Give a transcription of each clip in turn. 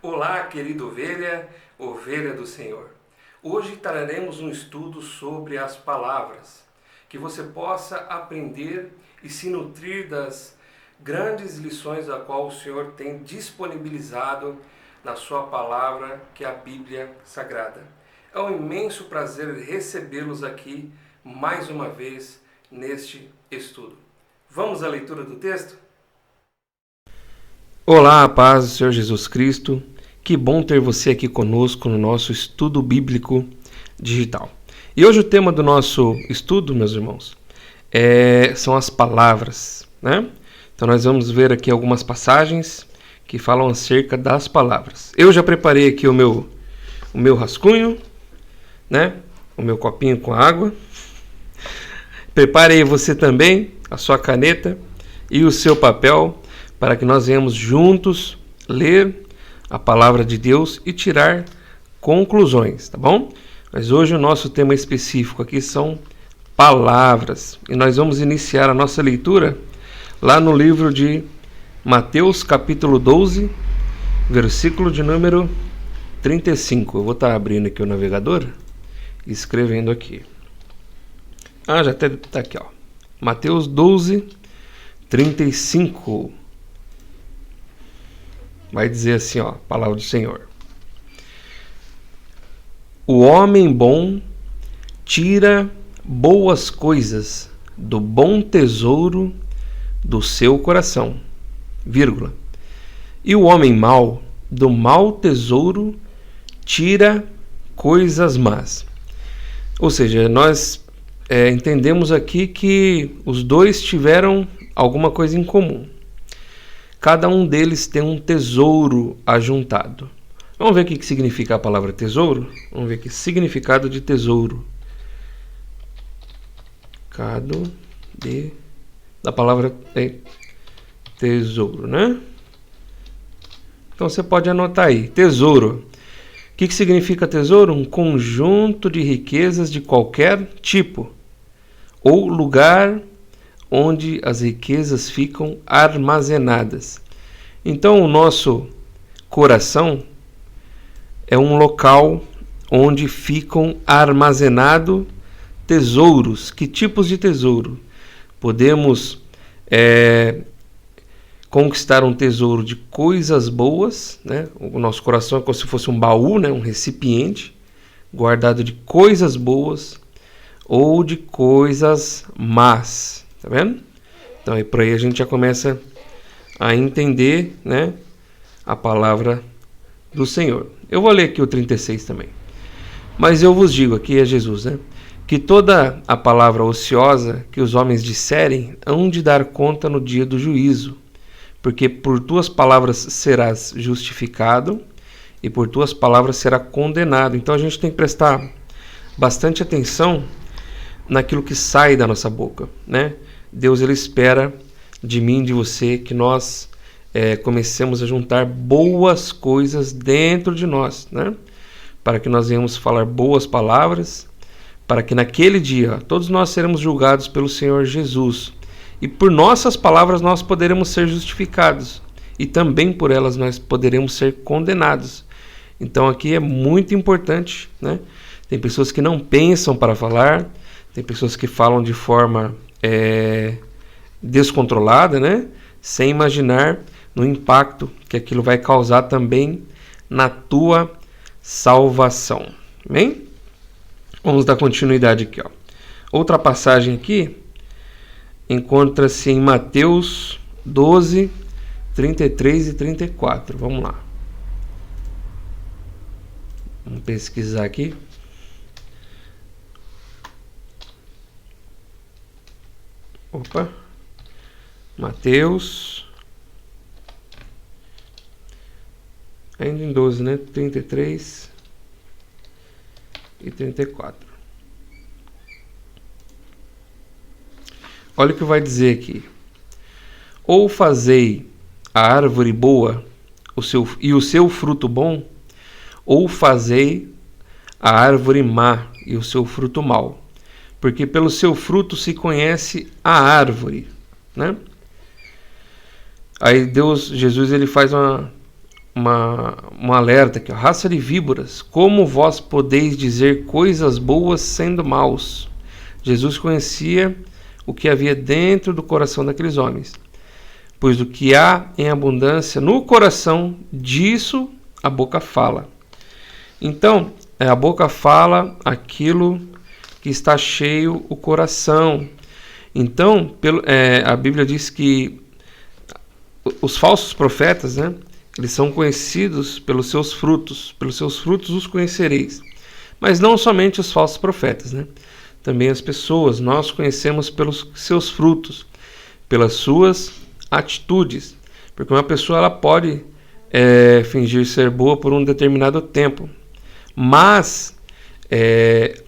Olá, querida ovelha, ovelha do Senhor. Hoje traremos um estudo sobre as palavras, que você possa aprender e se nutrir das grandes lições a qual o Senhor tem disponibilizado na sua palavra, que é a Bíblia Sagrada. É um imenso prazer recebê-los aqui mais uma vez neste estudo. Vamos à leitura do texto? Olá, a paz do Senhor Jesus Cristo. Que bom ter você aqui conosco no nosso estudo bíblico digital. E hoje o tema do nosso estudo, meus irmãos, são as palavras, né? Então nós vamos ver aqui algumas passagens que falam acerca das palavras. Eu já preparei aqui o meu rascunho, né? O meu copinho com água. Preparei você também a sua caneta e o seu papel para que nós venhamos juntos ler a palavra de Deus e tirar conclusões, tá bom? Mas hoje o nosso tema específico aqui são palavras. E nós vamos iniciar a nossa leitura lá no livro de Mateus, capítulo 12, versículo de número 35. Eu vou estar abrindo aqui o navegador e escrevendo aqui. Já até está aqui, ó. Mateus 12, 35. Vai dizer assim, ó, a palavra do Senhor. O homem bom tira boas coisas do bom tesouro do seu coração, vírgula. E o homem mau, do mau tesouro, tira coisas más. Ou seja, nós entendemos aqui que os dois tiveram alguma coisa em comum. Cada um deles tem um tesouro ajuntado. Vamos ver o que significa a palavra tesouro? Vamos ver aqui, significado de tesouro. Da palavra tesouro, né? Então você pode anotar aí, tesouro. O que significa tesouro? Um conjunto de riquezas de qualquer tipo, ou lugar onde as riquezas ficam armazenadas. Então, o nosso coração é um local onde ficam armazenados tesouros. Que tipos de tesouro? Podemos conquistar um tesouro de coisas boas, né? O nosso coração é como se fosse um baú, né? Um recipiente guardado de coisas boas ou de coisas más. Tá vendo? Então aí por aí a gente já começa a entender, né, a palavra do Senhor. Eu vou ler aqui o 36 também. Mas eu vos digo, aqui é Jesus, né, que toda a palavra ociosa que os homens disserem hão de dar conta no dia do juízo, porque por tuas palavras serás justificado e por tuas palavras será condenado. Então a gente tem que prestar bastante atenção naquilo que sai da nossa boca, né? Deus ele espera de mim, de você, que nós comecemos a juntar boas coisas dentro de nós, né? Para que nós venhamos falar boas palavras, para que naquele dia todos nós seremos julgados pelo Senhor Jesus. E por nossas palavras nós poderemos ser justificados. E também por elas nós poderemos ser condenados. Então aqui é muito importante, né? Tem pessoas que não pensam para falar, tem pessoas que falam de forma descontrolada, né? Sem imaginar no impacto que aquilo vai causar também na tua salvação. Amém? Vamos dar continuidade aqui, ó. Outra passagem aqui encontra-se em Mateus 12, 33 e 34. Vamos lá. Vamos pesquisar aqui. Mateus, ainda em 12, né? 33 e 34. Olha o que vai dizer aqui. Ou fazei a árvore boa o seu fruto bom, ou fazei a árvore má e o seu fruto mau. Porque pelo seu fruto se conhece a árvore, né? Aí Jesus ele faz um alerta aqui, ó. Raça de víboras, como vós podeis dizer coisas boas sendo maus? Jesus conhecia o que havia dentro do coração daqueles homens, pois do que há em abundância no coração, disso a boca fala. Então, a boca fala aquilo que está cheio o coração. Então, a Bíblia diz que os falsos profetas, né, eles são conhecidos pelos seus frutos os conhecereis. Mas não somente os falsos profetas, né? Também as pessoas, nós conhecemos pelos seus frutos, pelas suas atitudes. Porque uma pessoa ela pode fingir ser boa por um determinado tempo, mas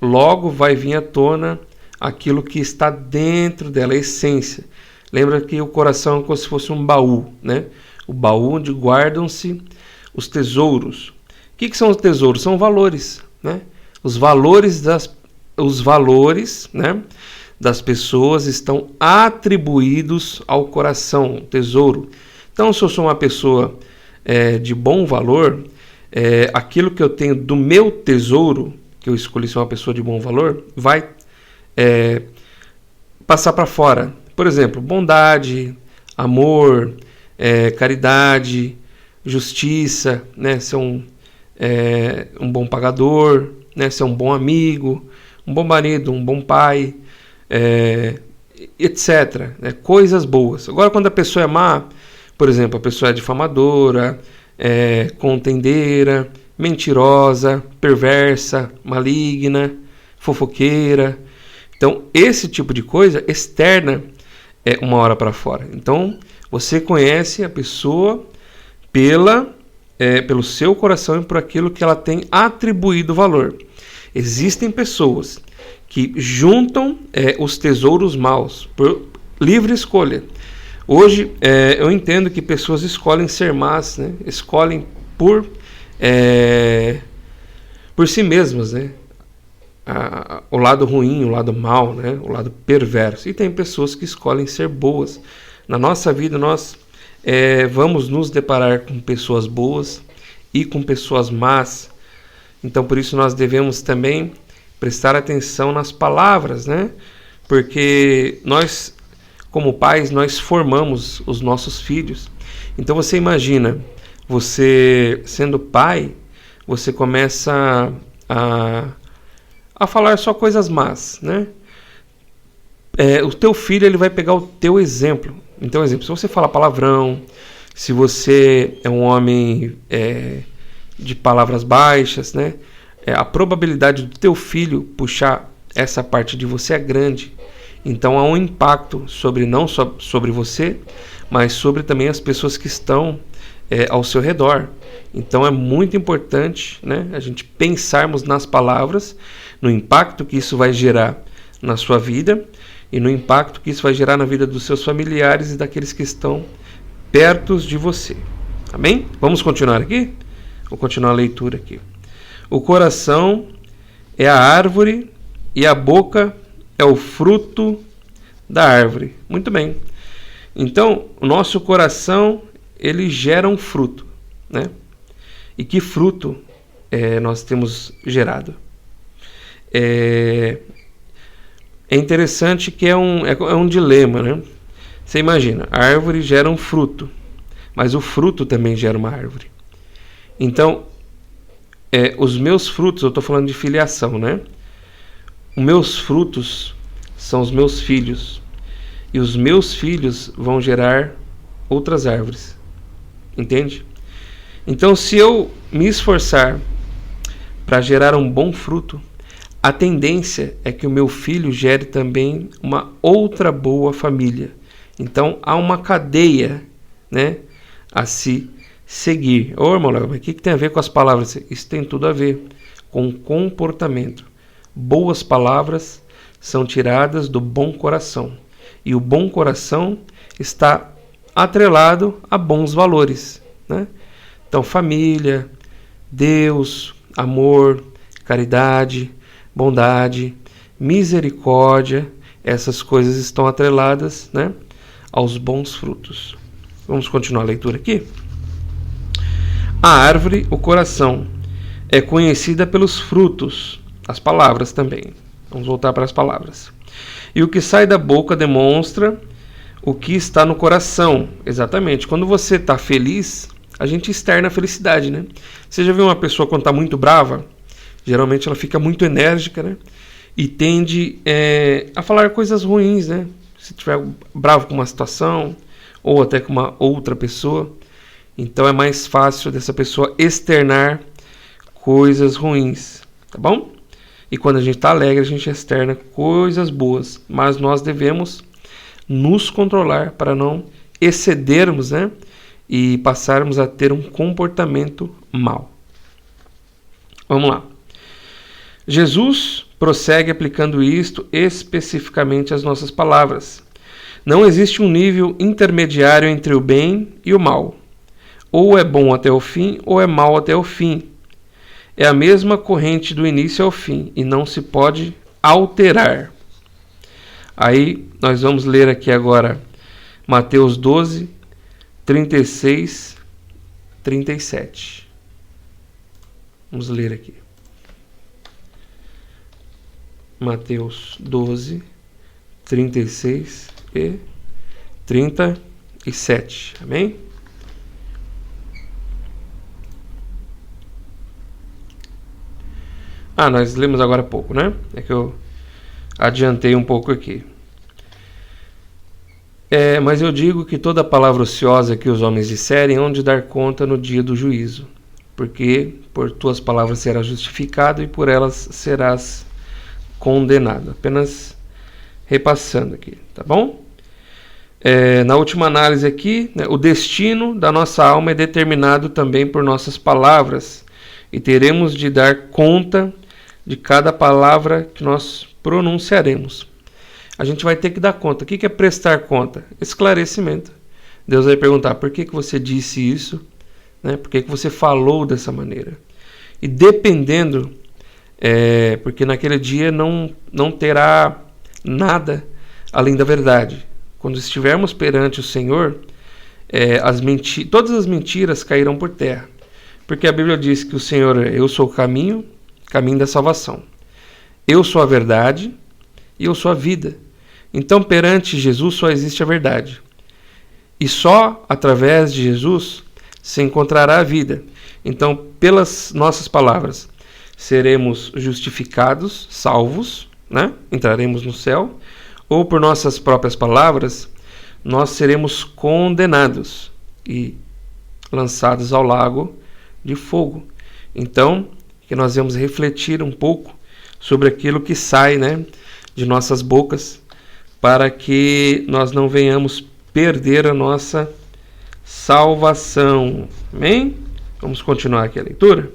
logo vai vir à tona aquilo que está dentro dela, a essência. Lembra que o coração é como se fosse um baú, né? O baú onde guardam-se os tesouros. O que são os tesouros? São valores, né? Os valores, né, das pessoas estão atribuídos ao coração, tesouro. Então, se eu sou uma pessoa de bom valor, aquilo que eu tenho do meu tesouro, que eu escolhi ser uma pessoa de bom valor, vai passar para fora. Por exemplo, bondade, amor, caridade, justiça, né? Ser um bom pagador, né? Ser um bom amigo, um bom marido, um bom pai, etc. Né? Coisas boas. Agora, quando a pessoa é má, por exemplo, a pessoa é difamadora, contendeira, mentirosa, perversa, maligna, fofoqueira. Então, esse tipo de coisa externa uma hora para fora. Então, você conhece a pessoa pelo seu coração e por aquilo que ela tem atribuído valor. Existem pessoas que juntam os tesouros maus por livre escolha. Hoje, eu entendo que pessoas escolhem ser más, né? Escolhem por si mesmas, né? O lado ruim, o lado mal, né? O lado perverso. E tem pessoas que escolhem ser boas. Na nossa vida, nós vamos nos deparar com pessoas boas e com pessoas más. Então, por isso, nós devemos também prestar atenção nas palavras, né? Porque nós, como pais, nós formamos os nossos filhos. Então, você imagina, você sendo pai, você começa a falar só coisas más, né? O teu filho ele vai pegar o teu exemplo. Então, exemplo, se você fala palavrão, se você é um homem de palavras baixas, né? A probabilidade do teu filho puxar essa parte de você é grande. Então há um impacto não só sobre você, mas sobre também as pessoas que estão ao seu redor. Então é muito importante, né, a gente pensarmos nas palavras, no impacto que isso vai gerar na sua vida e no impacto que isso vai gerar na vida dos seus familiares e daqueles que estão perto de você. Amém? Vamos continuar aqui? Vou continuar a leitura aqui. O coração é a árvore e a boca é o fruto da árvore. Muito bem. Então, o nosso coração, ele gera um fruto, né? E que fruto nós temos gerado? É interessante que é um dilema, né? Você imagina, a árvore gera um fruto, mas o fruto também gera uma árvore. Então, os meus frutos, eu estou falando de filiação, né? Os meus frutos são os meus filhos. E os meus filhos vão gerar outras árvores. Entende? Então, se eu me esforçar para gerar um bom fruto, a tendência é que o meu filho gere também uma outra boa família. Então, há uma cadeia, né, a se seguir. Ô, irmão Léo, mas o que tem a ver com as palavras? Isso tem tudo a ver com comportamento. Boas palavras são tiradas do bom coração. E o bom coração está atrelado a bons valores, né? Então, família, Deus, amor, caridade, bondade, misericórdia, essas coisas estão atreladas, né, aos bons frutos. Vamos continuar a leitura aqui? A árvore, o coração, é conhecida pelos frutos, as palavras também. Vamos voltar para as palavras. E o que sai da boca demonstra o que está no coração. Exatamente. Quando você está feliz, a gente externa a felicidade, né? Você já viu uma pessoa quando está muito brava? Geralmente ela fica muito enérgica, né? E tende a falar coisas ruins, né? Se estiver bravo com uma situação ou até com uma outra pessoa. Então é mais fácil dessa pessoa externar coisas ruins, tá bom? E quando a gente está alegre, a gente externa coisas boas. Mas nós devemos nos controlar para não excedermos, né? E passarmos a ter um comportamento mau. Vamos lá. Jesus prossegue aplicando isto especificamente às nossas palavras. Não existe um nível intermediário entre o bem e o mal. Ou é bom até o fim, ou é mal até o fim. É a mesma corrente do início ao fim e não se pode alterar. Aí nós vamos ler aqui agora Mateus 12, 36, 37. Vamos ler aqui. Mateus 12, 36 e 37. Amém? Nós lemos agora há pouco, né? É que eu adiantei um pouco aqui. Mas eu digo que toda palavra ociosa que os homens disserem hão de dar conta no dia do juízo, porque por tuas palavras serás justificado e por elas serás condenado. Apenas repassando aqui, tá bom? Na última análise aqui, né, o destino da nossa alma é determinado também por nossas palavras e teremos de dar conta de cada palavra que nós pronunciaremos. A gente vai ter que dar conta. O que é prestar conta? Esclarecimento. Deus vai perguntar por que você disse isso, né? Por que você falou dessa maneira. E dependendo, porque naquele dia não terá nada além da verdade. Quando estivermos perante o Senhor, todas as mentiras cairão por terra. Porque a Bíblia diz que o Senhor, eu sou o caminho da salvação. Eu sou a verdade e eu sou a vida. Então, perante Jesus só existe a verdade. E só através de Jesus se encontrará a vida. Então, pelas nossas palavras, seremos justificados, salvos, né? Entraremos no céu. Ou por nossas próprias palavras, nós seremos condenados e lançados ao lago de fogo. Então, que nós vamos refletir um pouco sobre aquilo que sai, né, de nossas bocas, para que nós não venhamos perder a nossa salvação. Amém? Vamos continuar aqui a leitura.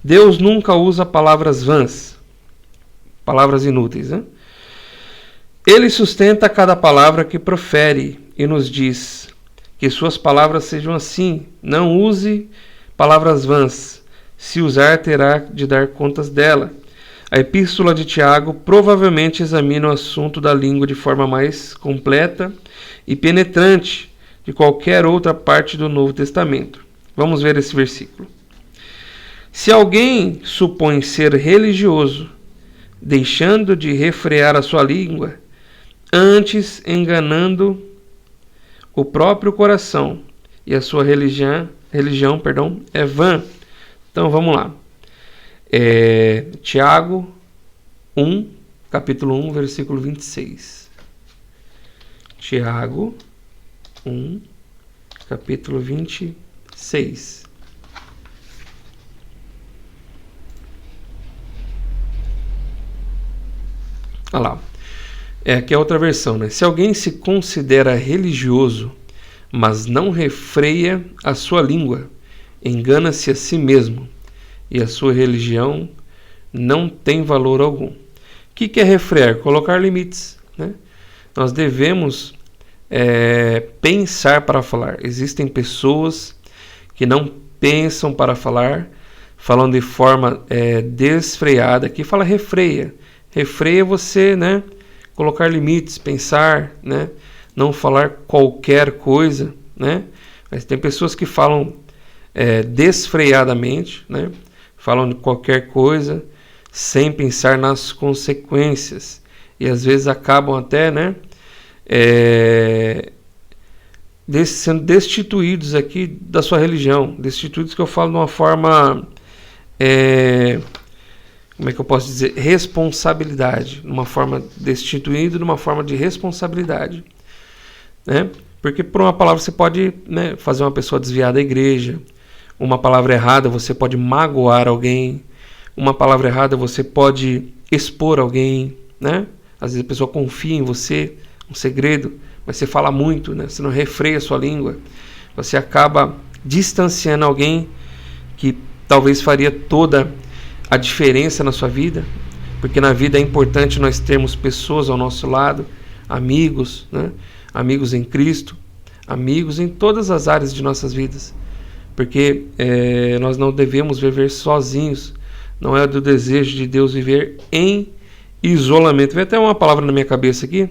Deus nunca usa palavras vãs, palavras inúteis, né? Ele sustenta cada palavra que profere e nos diz que suas palavras sejam assim. Não use palavras vãs. Se usar, terá de dar contas dela. A epístola de Tiago provavelmente examina o assunto da língua de forma mais completa e penetrante de qualquer outra parte do Novo Testamento. Vamos ver esse versículo. Se alguém supõe ser religioso, deixando de refrear a sua língua, antes enganando o próprio coração, e a sua religião é vã. Então vamos lá. Tiago 1, capítulo 1, versículo 26. Tiago 1, capítulo 26. Olha lá. Aqui é outra versão, né? Se alguém se considera religioso, mas não refreia a sua língua, engana-se a si mesmo, e a sua religião não tem valor algum. O que é refrear? Colocar limites, né? Nós devemos pensar para falar. Existem pessoas que não pensam para falar, falam de forma desfreada. Aqui fala refreia. Refreia você, né? Colocar limites, pensar, né? Não falar qualquer coisa, né? Mas tem pessoas que falam desfreadamente, né? Falam de qualquer coisa sem pensar nas consequências. E às vezes acabam até, né, sendo destituídos aqui da sua religião. Destituídos que eu falo de uma forma, como é que eu posso dizer? Responsabilidade. Uma forma destituído de uma forma de responsabilidade, né? Porque por uma palavra você pode, né, fazer uma pessoa desviar da igreja. Uma palavra errada você pode magoar alguém. Uma palavra errada você pode expor alguém, né? Às vezes a pessoa confia em você, um segredo, mas você fala muito, né? Você não refreia a sua língua. Você acaba distanciando alguém que talvez faria toda a diferença na sua vida, porque na vida é importante nós termos pessoas ao nosso lado, amigos, né? Amigos em Cristo, amigos em todas as áreas de nossas vidas, porque nós não devemos viver sozinhos. Não é do desejo de Deus viver em isolamento. Vem até uma palavra na minha cabeça aqui,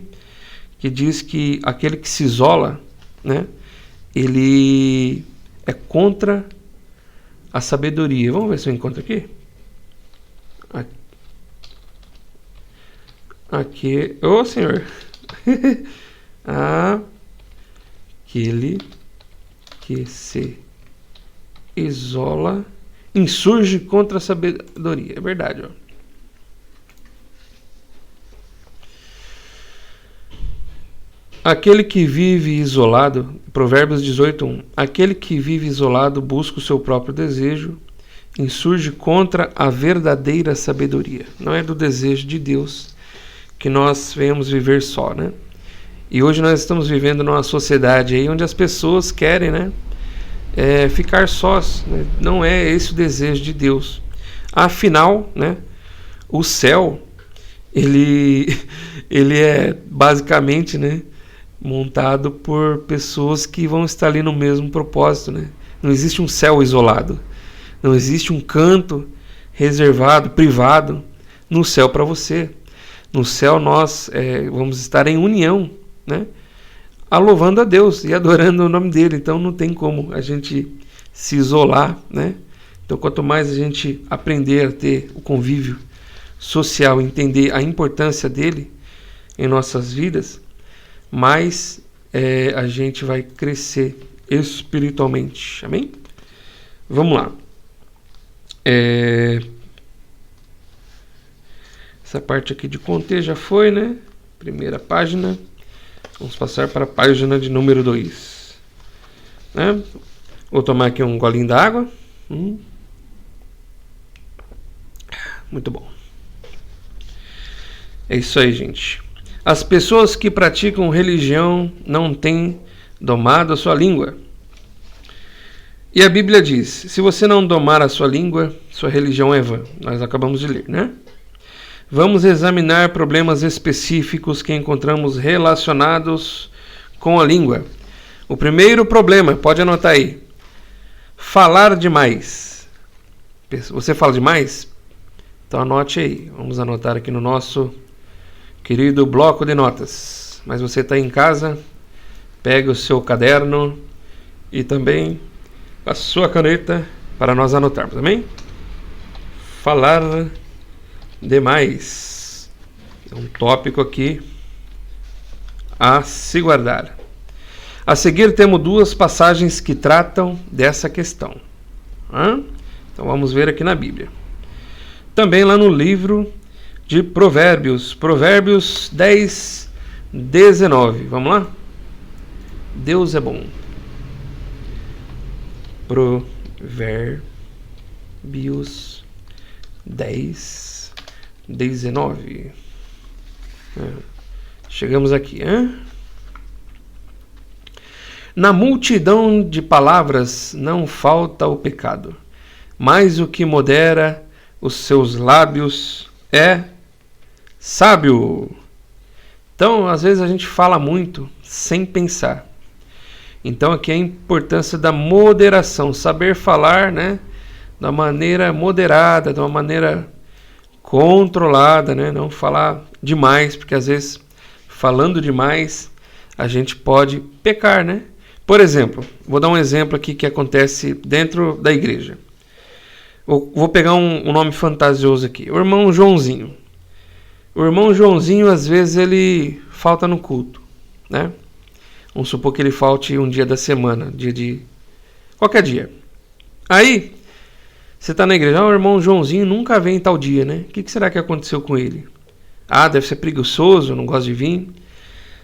que diz que aquele que se isola, né, ele é contra a sabedoria. Vamos ver se eu encontro aqui. Aqui, ô Senhor. Aquele que se isola insurge contra a sabedoria. É verdade, ó. Aquele que vive isolado, Provérbios 18:1. Aquele que vive isolado busca o seu próprio desejo, insurge contra a verdadeira sabedoria. Não é do desejo de Deus que nós venhamos viver só, né? E hoje nós estamos vivendo numa sociedade aí onde as pessoas querem, né, ficar sós, né? Não é esse o desejo de Deus. Afinal, né, o céu, ele é basicamente, né, montado por pessoas que vão estar ali no mesmo propósito, né? Não existe um céu isolado, não existe um canto reservado, privado no céu para você. No céu nós vamos estar em união, né, louvando a Deus e adorando o nome dele. Então não tem como a gente se isolar, né? Então quanto mais a gente aprender a ter o convívio social, entender a importância dele em nossas vidas, mais a gente vai crescer espiritualmente. Amém? Vamos lá. Essa parte aqui de contexto já foi, né? Primeira página. Vamos passar para a página de número 2. Né? Vou tomar aqui um golinho d'água. Muito bom. É isso aí, gente. As pessoas que praticam religião não têm domado a sua língua. E a Bíblia diz: se você não domar a sua língua, sua religião é vã. Nós acabamos de ler, né? Vamos examinar problemas específicos que encontramos relacionados com a língua. O primeiro problema, pode anotar aí: falar demais. Você fala demais? Então anote aí. Vamos anotar aqui no nosso querido bloco de notas. Mas você está em casa, pegue o seu caderno e também a sua caneta para nós anotarmos, amém? Falar demais é um tópico aqui a se guardar. A seguir temos 2 passagens que tratam dessa questão. Então vamos ver aqui na Bíblia. Também lá no livro de Provérbios, Provérbios 10, 19. Vamos lá? Deus é bom. Provérbios 10, 19. Chegamos aqui, Na multidão de palavras não falta o pecado, mas o que modera os seus lábios é sábio. Então, às vezes a gente fala muito sem pensar. Então aqui é a importância da moderação, saber falar, né, da maneira moderada, de uma maneira controlada, né, não falar demais, porque às vezes falando demais a gente pode pecar, né? Por exemplo, vou dar um exemplo aqui que acontece dentro da igreja. Vou pegar um nome fantasioso aqui. O irmão Joãozinho. O irmão Joãozinho, às vezes, ele falta no culto, né? Vamos supor que ele falte um dia da semana, qualquer dia. Aí, você está na igreja, o irmão Joãozinho nunca vem em tal dia, né? O que será que aconteceu com ele? Deve ser preguiçoso, não gosta de vir.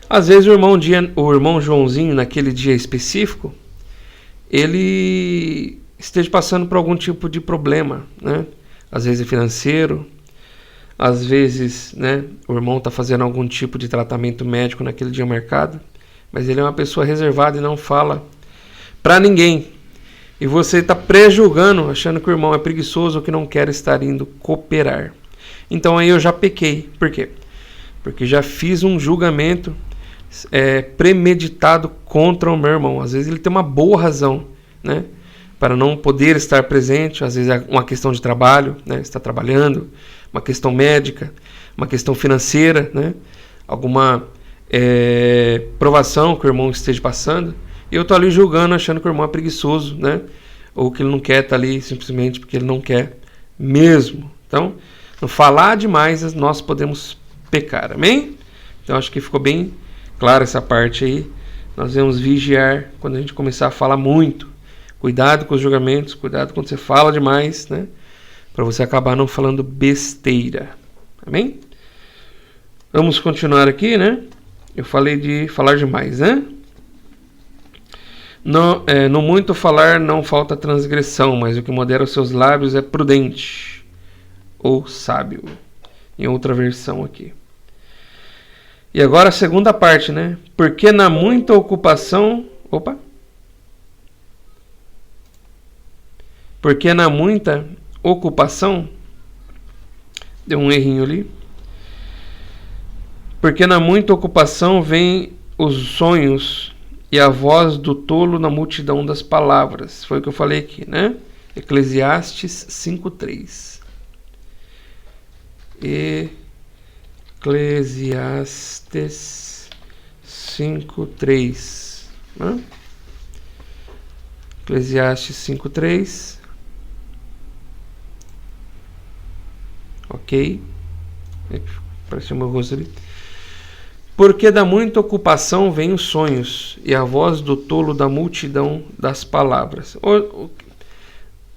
Às vezes o irmão Joãozinho, naquele dia específico, ele esteja passando por algum tipo de problema, né? Às vezes é financeiro, às vezes, né, o irmão está fazendo algum tipo de tratamento médico naquele dia marcado, mas ele é uma pessoa reservada e não fala para ninguém. E você está prejulgando, achando que o irmão é preguiçoso ou que não quer estar indo cooperar. Então aí eu já pequei. Por quê? Porque já fiz um julgamento premeditado contra o meu irmão. Às vezes ele tem uma boa razão, né, para não poder estar presente. Às vezes é uma questão de trabalho, né, está trabalhando, uma questão médica, uma questão financeira, né, alguma provação que o irmão esteja passando. E eu estou ali julgando, achando que o irmão é preguiçoso, né, ou que ele não quer estar ali simplesmente porque ele não quer mesmo. Então, no falar demais, nós podemos pecar. Amém? Então, acho que ficou bem claro essa parte aí. Nós devemos vigiar quando a gente começar a falar muito. Cuidado com os julgamentos, cuidado quando você fala demais, né? Para você acabar não falando besteira. Amém? Vamos continuar aqui, né? Eu falei de falar demais, né? No muito falar não falta transgressão, mas o que modera os seus lábios é prudente ou sábio. Em outra versão aqui. E agora a segunda parte, né? Porque na muita ocupação... Porque na muita ocupação... Deu um errinho ali. Porque na muita ocupação vêm os sonhos e a voz do tolo na multidão das palavras. Foi o que eu falei aqui, né? Eclesiastes 5:3. Eclesiastes 5:3, né? Eclesiastes 5:3. Ok. Apareceu meu rosto ali. Porque da muita ocupação vêm os sonhos, e a voz do tolo da multidão das palavras.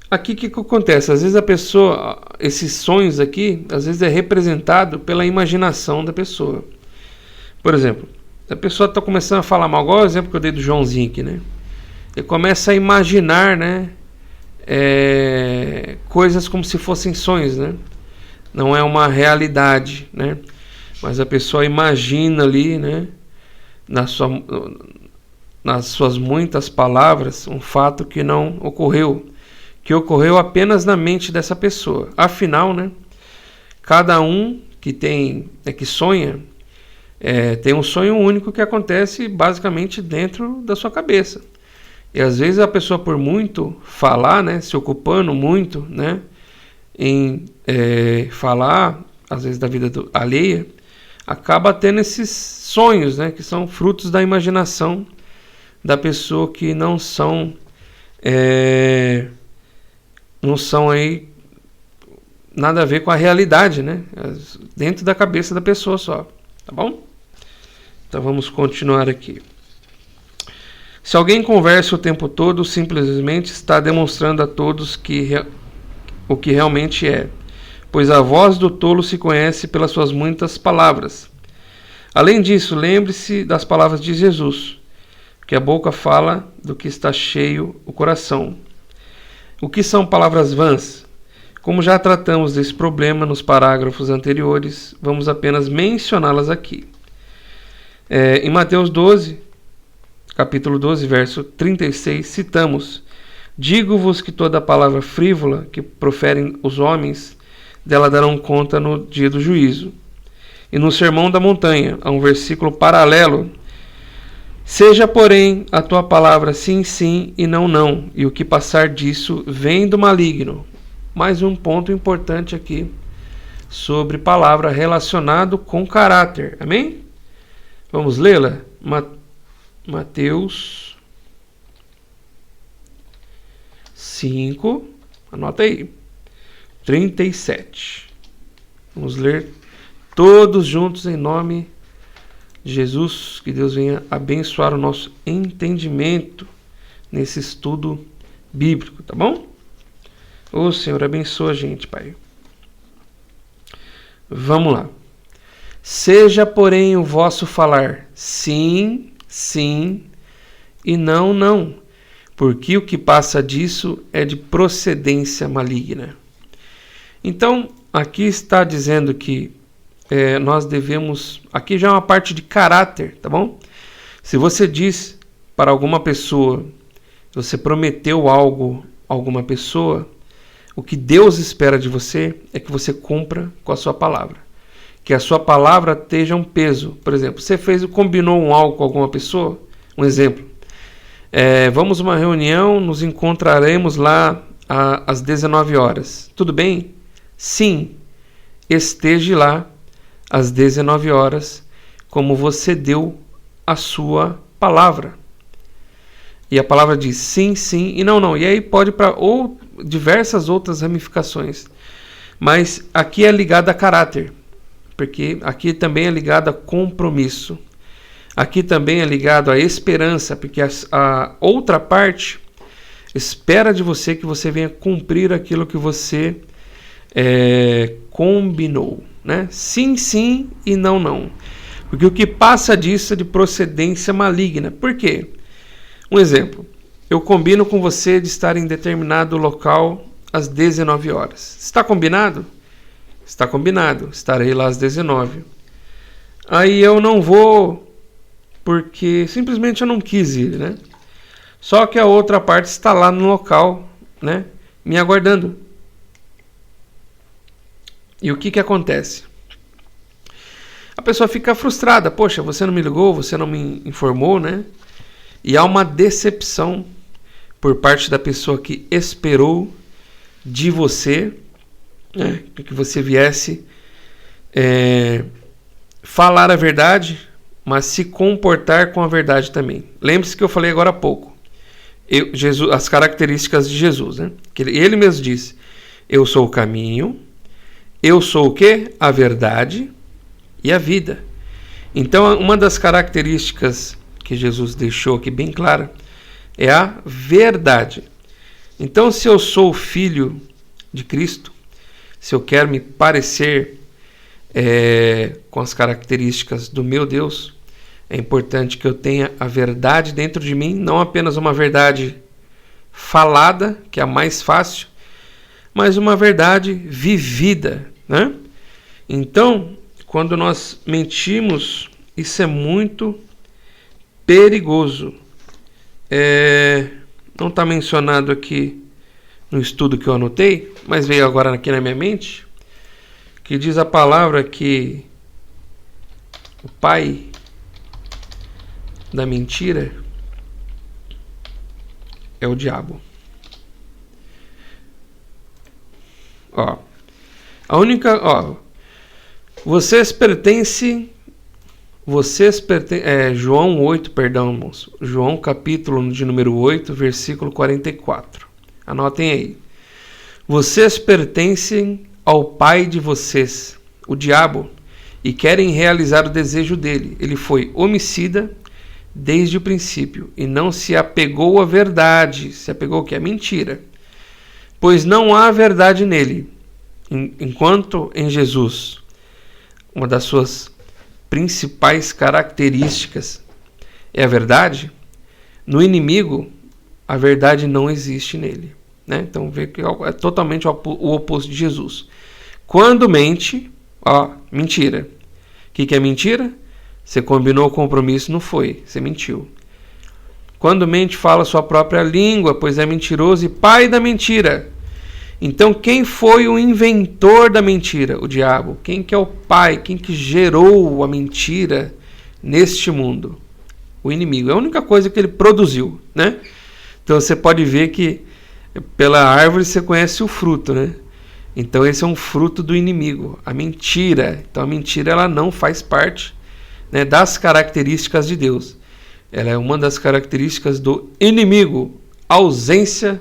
Aqui o que acontece? Às vezes a pessoa, esses sonhos aqui, às vezes é representado pela imaginação da pessoa. Por exemplo, a pessoa está começando a falar mal, igual o exemplo que eu dei do Joãozinho aqui, né? Ele começa a imaginar, né, coisas como se fossem sonhos, né? Não é uma realidade, né? Mas a pessoa imagina ali, né, nas suas muitas palavras, um fato que não ocorreu. Que ocorreu apenas na mente dessa pessoa. Afinal, né, cada um que que sonha, tem um sonho único que acontece basicamente dentro da sua cabeça. E às vezes a pessoa, por muito falar, né, se ocupando muito, né, em falar, às vezes da vida alheia, acaba tendo esses sonhos, né, que são frutos da imaginação da pessoa, que não são aí nada a ver com a realidade, né? Dentro da cabeça da pessoa só, tá bom? Então vamos continuar aqui. Se alguém conversa o tempo todo, simplesmente está demonstrando a todos o que realmente é, pois a voz do tolo se conhece pelas suas muitas palavras. Além disso, lembre-se das palavras de Jesus, que a boca fala do que está cheio o coração. O que são palavras vãs? Como já tratamos desse problema nos parágrafos anteriores, vamos apenas mencioná-las aqui. Em Mateus 12, capítulo 12, verso 36, citamos: Digo-vos que toda palavra frívola que proferem os homens, dela darão conta no dia do juízo. E no Sermão da Montanha, há um versículo paralelo: Seja, porém, a tua palavra sim, sim e não, não, e o que passar disso vem do maligno. Mais um ponto importante aqui sobre palavra relacionado com caráter. Amém? Vamos lê-la? Mateus 5, anota aí, 37. Vamos ler todos juntos em nome de Jesus, que Deus venha abençoar o nosso entendimento nesse estudo bíblico, tá bom? Ô Senhor, abençoa a gente, Pai. Vamos lá. Seja, porém, o vosso falar sim, sim, e não, não, porque o que passa disso é de procedência maligna. Então, aqui está dizendo que nós devemos... Aqui já é uma parte de caráter, tá bom? Se você diz para alguma pessoa, você prometeu algo a alguma pessoa, o que Deus espera de você é que você cumpra com a sua palavra. Que a sua palavra esteja um peso. Por exemplo, você combinou algo com alguma pessoa, um exemplo. Vamos a uma reunião, nos encontraremos lá às 19 horas. Tudo bem? Sim, esteja lá às 19 horas, como você deu a sua palavra. E a palavra diz sim, sim e não, não. E aí pode para diversas outras ramificações. Mas aqui é ligado a caráter, porque aqui também é ligado a compromisso. Aqui também é ligado à esperança, porque a outra parte espera de você que você venha cumprir aquilo que você combinou, né? Sim, sim e não, não. Porque o que passa disso é de procedência maligna. Por quê? Um exemplo. Eu combino com você de estar em determinado local às 19 horas. Está combinado? Está combinado. Estarei lá às 19. Aí eu não vou porque simplesmente eu não quis ir, né? Só que a outra parte está lá no local, né? Me aguardando. E o que acontece? A pessoa fica frustrada. Poxa, você não me ligou, você não me informou, né? E há uma decepção por parte da pessoa que esperou de você, né? Que você viesse falar a verdade, mas se comportar com a verdade também. Lembre-se que eu falei agora há pouco. As características de Jesus, né? Que ele mesmo disse: eu sou o caminho, eu sou o quê? A verdade e a vida. Então, uma das características que Jesus deixou aqui bem clara é a verdade. Então, se eu sou filho de Cristo, se eu quero me parecer com as características do meu Deus, é importante que eu tenha a verdade dentro de mim, não apenas uma verdade falada, que é a mais fácil, mas uma verdade vivida, né? Então, quando nós mentimos, isso é muito perigoso. Não está mencionado aqui no estudo que eu anotei, mas veio agora aqui na minha mente, que diz a palavra que o pai da mentira é o diabo. Vocês pertencem, João 8, perdão, irmãos. João capítulo de número 8, versículo 44. Anotem aí. Vocês pertencem ao pai de vocês, o diabo, e querem realizar o desejo dele. Ele foi homicida desde o princípio e não se apegou à verdade. Se apegou ao que é mentira. Pois não há verdade nele. Enquanto em Jesus, uma das suas principais características é a verdade, no inimigo, a verdade não existe nele, né? Então, vê que é totalmente o oposto de Jesus. Quando mente, mentira. O que é mentira? Você combinou o compromisso, não foi, você mentiu. Quando mente, fala sua própria língua, pois é mentiroso e pai da mentira. Então, quem foi o inventor da mentira? O diabo. Quem que é o pai? Quem que gerou a mentira neste mundo? O inimigo. É a única coisa que ele produziu, né? Então, você pode ver que pela árvore você conhece o fruto, né? Então, esse é um fruto do inimigo, a mentira. Então, a mentira ela não faz parte, né, das características de Deus. Ela é uma das características do inimigo, ausência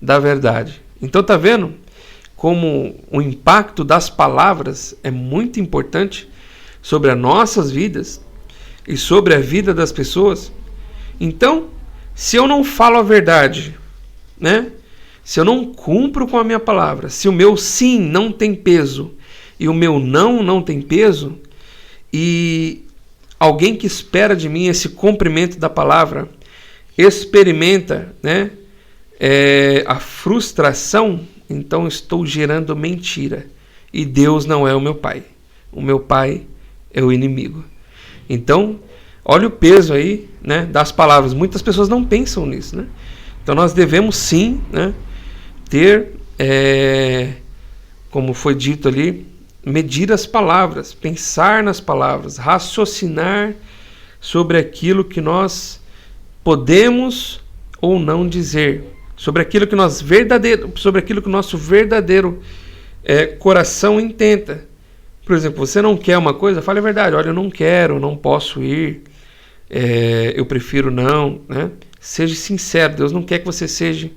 da verdade. Então tá vendo como o impacto das palavras é muito importante sobre as nossas vidas e sobre a vida das pessoas? Então, se eu não falo a verdade, né? Se eu não cumpro com a minha palavra, se o meu sim não tem peso e o meu não tem peso, e alguém que espera de mim esse cumprimento da palavra experimenta, né, a frustração, então estou gerando mentira. E Deus não é o meu pai. O meu pai é o inimigo. Então, olha o peso aí, né, das palavras. Muitas pessoas não pensam nisso, né? Então nós devemos sim, né, ter, como foi dito ali, medir as palavras, pensar nas palavras, raciocinar sobre aquilo que nós podemos ou não dizer, sobre aquilo que sobre aquilo que o nosso verdadeiro coração intenta. Por exemplo, você não quer uma coisa, fale a verdade. Olha, eu não quero, não posso ir, eu prefiro não, né? Seja sincero. Deus não quer que você seja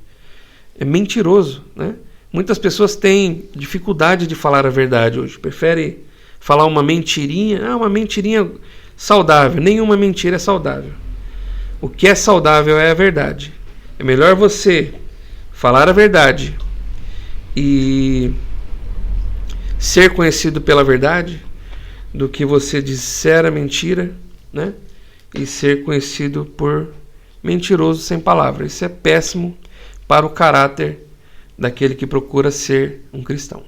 mentiroso, né? Muitas pessoas têm dificuldade de falar a verdade hoje. Prefere falar uma mentirinha, uma mentirinha saudável. Nenhuma mentira é saudável. O que é saudável é a verdade. É melhor você falar a verdade e ser conhecido pela verdade do que você disser a mentira, né? E ser conhecido por mentiroso sem palavra. Isso é péssimo para o caráter daquele que procura ser um cristão.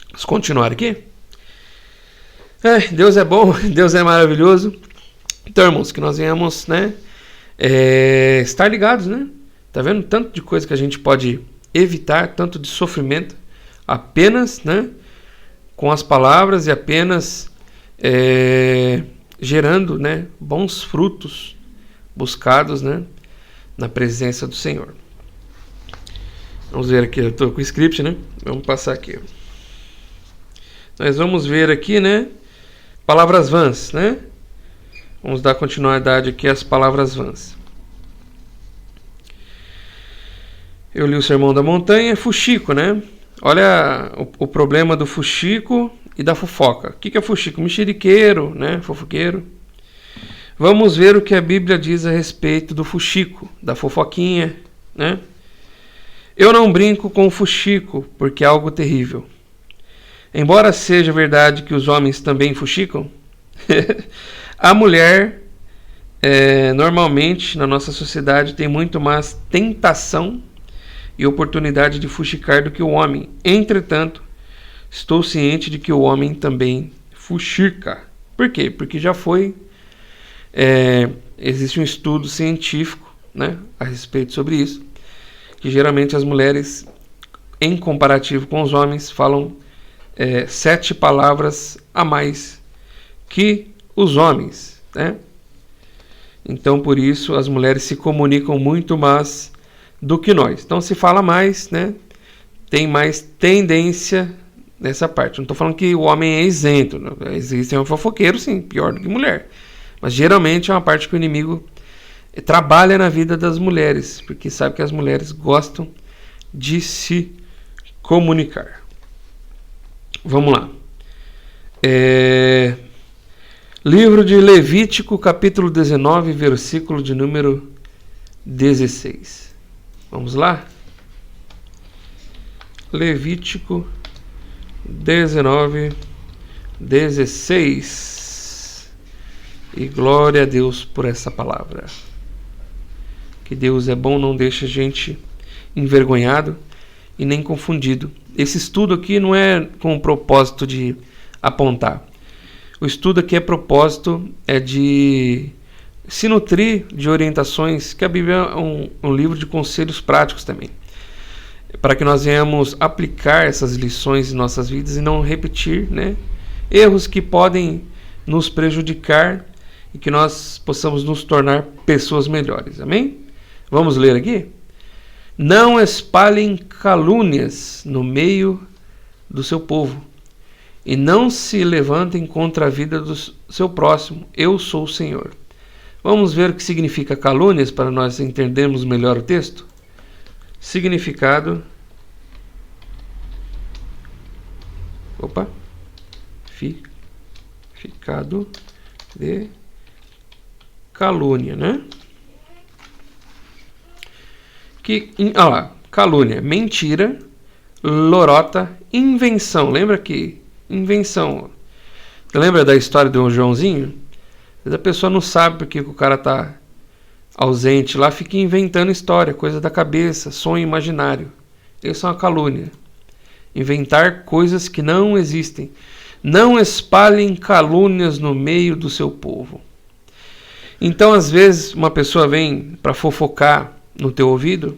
Vamos continuar aqui? Deus é bom, Deus é maravilhoso. Então, irmãos, que nós venhamos, né, estar ligados, né? Tá vendo tanto de coisa que a gente pode evitar, tanto de sofrimento, apenas, né, com as palavras e apenas gerando, né, bons frutos buscados, né, na presença do Senhor. Vamos ver aqui, eu estou com o script, né? Vamos passar aqui. Nós vamos ver aqui, né, palavras vãs, né? Vamos dar continuidade aqui às palavras vãs. Eu li o Sermão da Montanha, fuxico, né? Olha o problema do fuxico e da fofoca. O que é fuxico? Mexeriqueiro, né? Fofoqueiro. Vamos ver o que a Bíblia diz a respeito do fuxico, da fofoquinha, né? Eu não brinco com o fuxico, porque é algo terrível. Embora seja verdade que os homens também fuxicam, a mulher, normalmente, na nossa sociedade, tem muito mais tentação e oportunidade de fuxicar do que o homem. Entretanto, estou ciente de que o homem também fuxica. Por quê? Porque já foi... existe um estudo científico, né, a respeito sobre isso, que geralmente as mulheres, em comparativo com os homens, falam 7 palavras a mais que os homens, né? Então, por isso, as mulheres se comunicam muito mais do que nós. Então, se fala mais, né? Tem mais tendência nessa parte. Não estou falando que o homem é isento. Não. Existem fofoqueiros, sim, pior do que mulher. Mas, geralmente, é uma parte que o inimigo trabalha na vida das mulheres, porque sabe que as mulheres gostam de se comunicar. Vamos lá. Livro de Levítico, capítulo 19, versículo de número 16. Vamos lá? Levítico 19, 16. E glória a Deus por essa palavra. Que Deus é bom, não deixa a gente envergonhado e nem confundido. Esse estudo aqui não é com o propósito de apontar. O estudo aqui propósito é de se nutrir de orientações, que a Bíblia é um livro de conselhos práticos também, para que nós venhamos aplicar essas lições em nossas vidas e não repetir, né, erros que podem nos prejudicar e que nós possamos nos tornar pessoas melhores. Amém? Vamos ler aqui? Não espalhem calúnias no meio do seu povo, e não se levantem contra a vida do seu próximo. Eu sou o Senhor. Vamos ver o que significa calúnias para nós entendermos melhor o texto? Significado. Ficado de calúnia, né? Calúnia, mentira, lorota, invenção. Lembra que invenção? Lembra da história do Joãozinho? Às vezes a pessoa não sabe porque o cara tá ausente lá, fica inventando história, coisa da cabeça, sonho imaginário. Isso é uma calúnia. Inventar coisas que não existem. Não espalhem calúnias no meio do seu povo. Então, às vezes, uma pessoa vem para fofocar no teu ouvido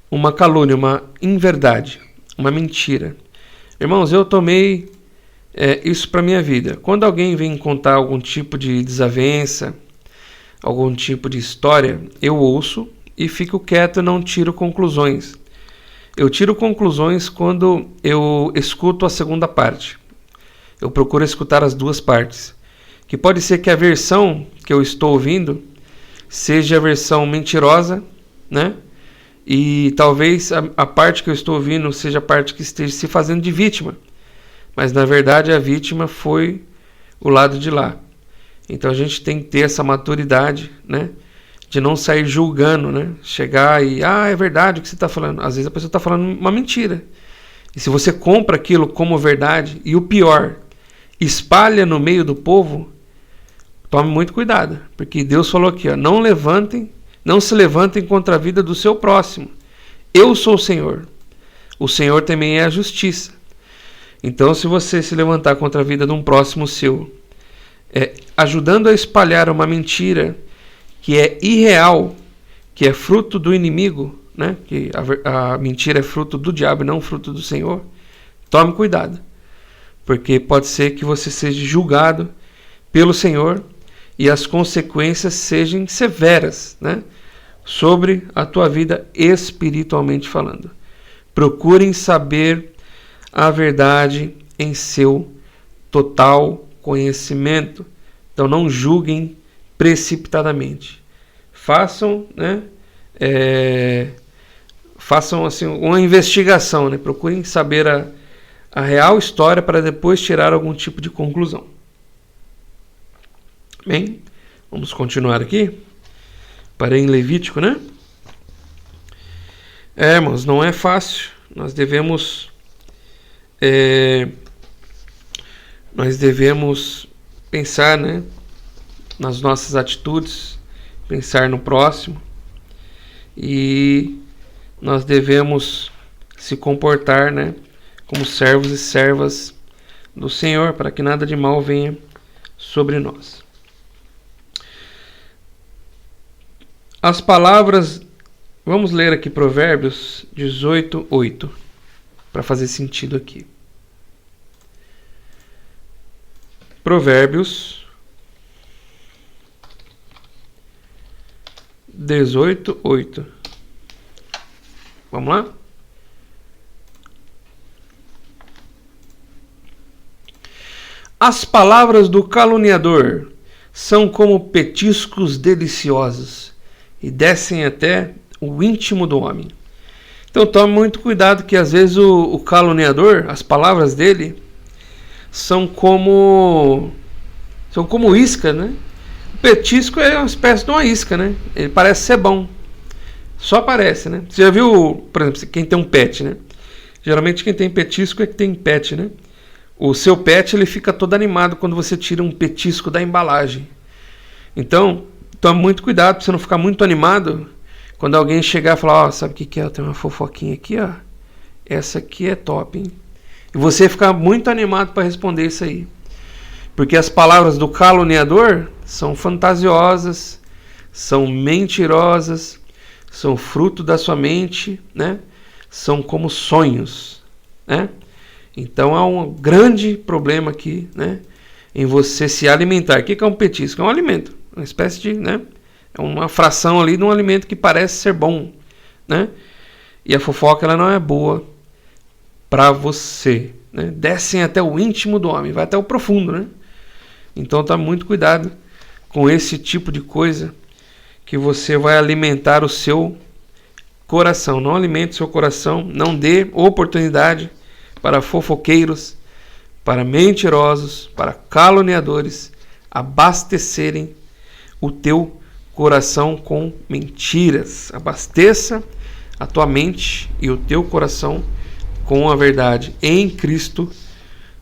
uma calúnia, uma inverdade, uma mentira. Irmãos, eu tomei isso para minha vida. Quando alguém vem contar algum tipo de desavença, algum tipo de história, eu ouço e fico quieto e não tiro conclusões. Eu tiro conclusões quando eu escuto a segunda parte. Eu procuro escutar as duas partes. Que pode ser que a versão que eu estou ouvindo seja a versão mentirosa, né? E talvez a parte que eu estou ouvindo seja a parte que esteja se fazendo de vítima. Mas na verdade a vítima foi o lado de lá. Então a gente tem que ter essa maturidade, né? De não sair julgando, né? Chegar e, é verdade o que você está falando. Às vezes a pessoa está falando uma mentira. E se você compra aquilo como verdade, e o pior, espalha no meio do povo, tome muito cuidado. Porque Deus falou aqui, não se levantem contra a vida do seu próximo. Eu sou o Senhor. O Senhor também é a justiça. Então, se você se levantar contra a vida de um próximo seu, ajudando a espalhar uma mentira que é irreal, que é fruto do inimigo, né? Que a mentira é fruto do diabo e não fruto do Senhor, tome cuidado. Porque pode ser que você seja julgado pelo Senhor e as consequências sejam severas, né? Sobre a tua vida espiritualmente falando. Procurem saber a verdade em seu total conhecimento. Então não julguem precipitadamente. Façam, né? Façam assim uma investigação, né? Procurem saber a real história para depois tirar algum tipo de conclusão. Bem, vamos continuar aqui. Parei em Levítico, né? Irmãos, não é fácil. Nós devemos pensar, né, nas nossas atitudes, pensar no próximo, e nós devemos se comportar, né, como servos e servas do Senhor, para que nada de mal venha sobre nós. As palavras, vamos ler aqui Provérbios 18:8, para fazer sentido aqui. Provérbios 18:8. Vamos lá? As palavras do caluniador são como petiscos deliciosos e descem até o íntimo do homem. Então tome muito cuidado, que às vezes o caluniador, as palavras dele são como isca, né? O petisco é uma espécie de uma isca, né? Ele parece ser bom. Só parece, né? Você já viu, por exemplo, quem tem um pet, né? Geralmente quem tem petisco é que tem pet, né? O seu pet, ele fica todo animado quando você tira um petisco da embalagem. Então, tome muito cuidado para você não ficar muito animado quando alguém chegar e falar, sabe o que é? Tem uma fofoquinha aqui, ó. Essa aqui é top, hein? E você ficar muito animado para responder isso aí. Porque as palavras do caluniador são fantasiosas, são mentirosas, são fruto da sua mente, né? São como sonhos, né? Então há um grande problema aqui, né? Em você se alimentar. O que é um petisco? É um alimento, uma espécie de, né? É uma fração ali de um alimento que parece ser bom, né? E a fofoca, ela não é boa para você, né? Descem até o íntimo do homem, vai até o profundo, né? Então tá muito cuidado com esse tipo de coisa que você vai alimentar o seu coração. Não alimente o seu coração, não dê oportunidade para fofoqueiros, para mentirosos, para caluniadores abastecerem o teu coração com mentiras. Abasteça a tua mente e o teu coração com a verdade em Cristo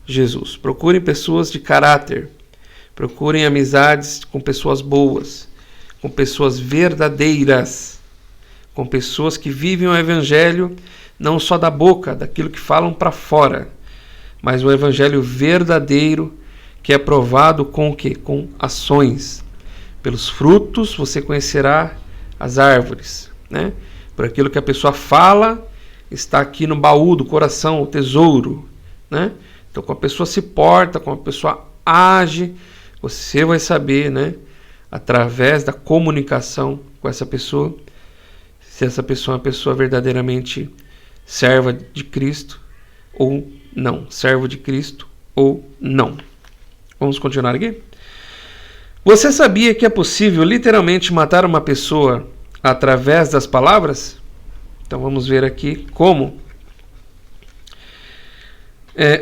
Jesus. Procurem pessoas de caráter. Procurem amizades com pessoas boas, com pessoas verdadeiras, com pessoas que vivem o evangelho não só da boca, daquilo que falam para fora, mas o evangelho verdadeiro que é provado com o quê? Com ações. Pelos frutos você conhecerá as árvores, né? Por aquilo que a pessoa fala, está aqui no baú do coração, o tesouro, né? Então, como a pessoa se porta, como a pessoa age, você vai saber, né, através da comunicação com essa pessoa, se essa pessoa é uma pessoa verdadeiramente serva de Cristo ou não. Servo de Cristo ou não. Vamos continuar aqui? Você sabia que é possível literalmente matar uma pessoa através das palavras? Então vamos ver aqui como.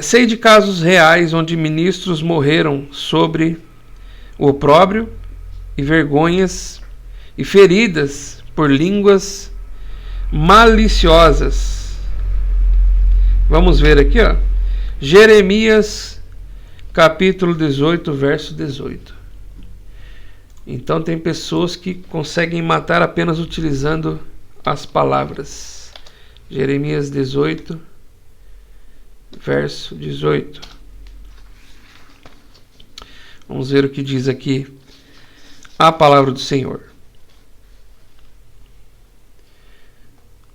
Sei de casos reais onde ministros morreram sobre o opróbrio e vergonhas e feridas por línguas maliciosas. Vamos ver aqui, ó. Jeremias capítulo 18, verso 18. Então tem pessoas que conseguem matar apenas utilizando as palavras. Jeremias 18, verso 18. Vamos ver o que diz aqui a palavra do Senhor.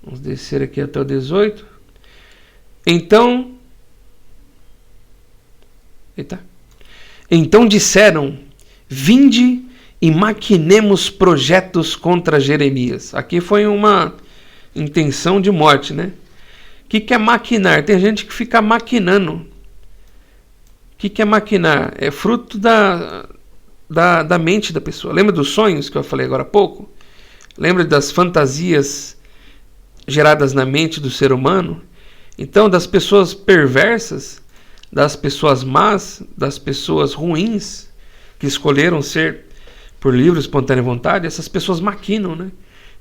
Vamos descer aqui até o 18. Então disseram: vinde e maquinemos projetos contra Jeremias. Aqui foi uma intenção de morte, né? O que é maquinar? Tem gente que fica maquinando. O que é maquinar? É fruto da mente da pessoa. Lembra dos sonhos que eu falei agora há pouco? Lembra das fantasias geradas na mente do ser humano? Então, das pessoas perversas, das pessoas más, das pessoas ruins, que escolheram ser por livre e espontânea vontade, essas pessoas maquinam, né?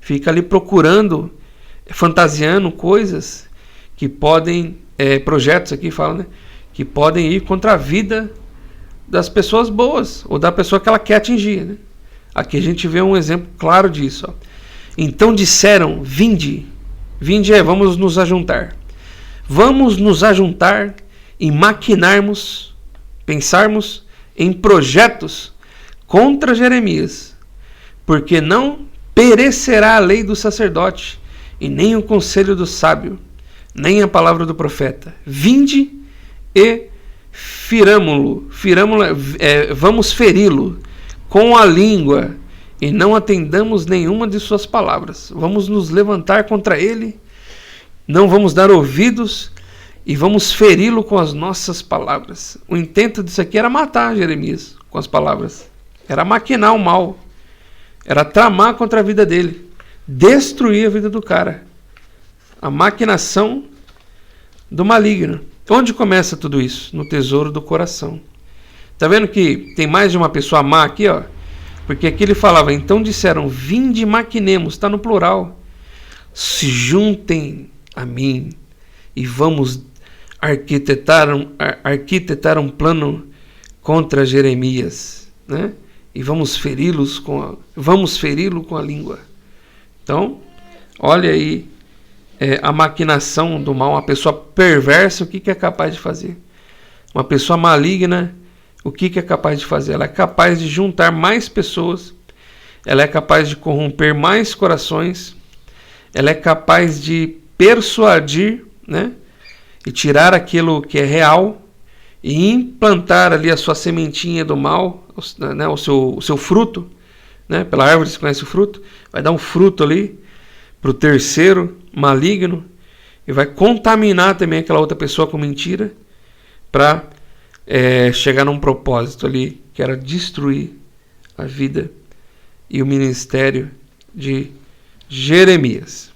Fica ali procurando, fantasiando coisas que podem, projetos aqui falam, né? Que podem ir contra a vida das pessoas boas, ou da pessoa que ela quer atingir, né? Aqui a gente vê um exemplo claro disso, ó. Então disseram: vinde vamos nos ajuntar. Vamos nos ajuntar e maquinarmos, pensarmos em projetos contra Jeremias, porque não perecerá a lei do sacerdote, e nem o conselho do sábio, nem a palavra do profeta. Vinde e vamos feri-lo com a língua, e não atendamos nenhuma de suas palavras. Vamos nos levantar contra ele, não vamos dar ouvidos, e vamos feri-lo com as nossas palavras. O intento disso aqui era matar Jeremias com as palavras. Era maquinar o mal. Era tramar contra a vida dele. Destruir a vida do cara. A maquinação do maligno. Onde começa tudo isso? No tesouro do coração. Tá vendo que tem mais de uma pessoa má aqui, ó? Porque aqui ele falava: então disseram, vinde e maquinemos. Está no plural. Se juntem a mim e vamos arquitetar um plano contra Jeremias, né? E vamos feri-lo com a língua. Então, olha aí a maquinação do mal. Uma pessoa perversa, o que é capaz de fazer? Uma pessoa maligna, o que é capaz de fazer? Ela é capaz de juntar mais pessoas, ela é capaz de corromper mais corações, ela é capaz de persuadir, né? E tirar aquilo que é real e implantar ali a sua sementinha do mal, né? o seu fruto, né? Pela árvore se conhece o fruto, vai dar um fruto ali para o terceiro maligno e vai contaminar também aquela outra pessoa com mentira para chegar num propósito ali que era destruir a vida e o ministério de Jeremias.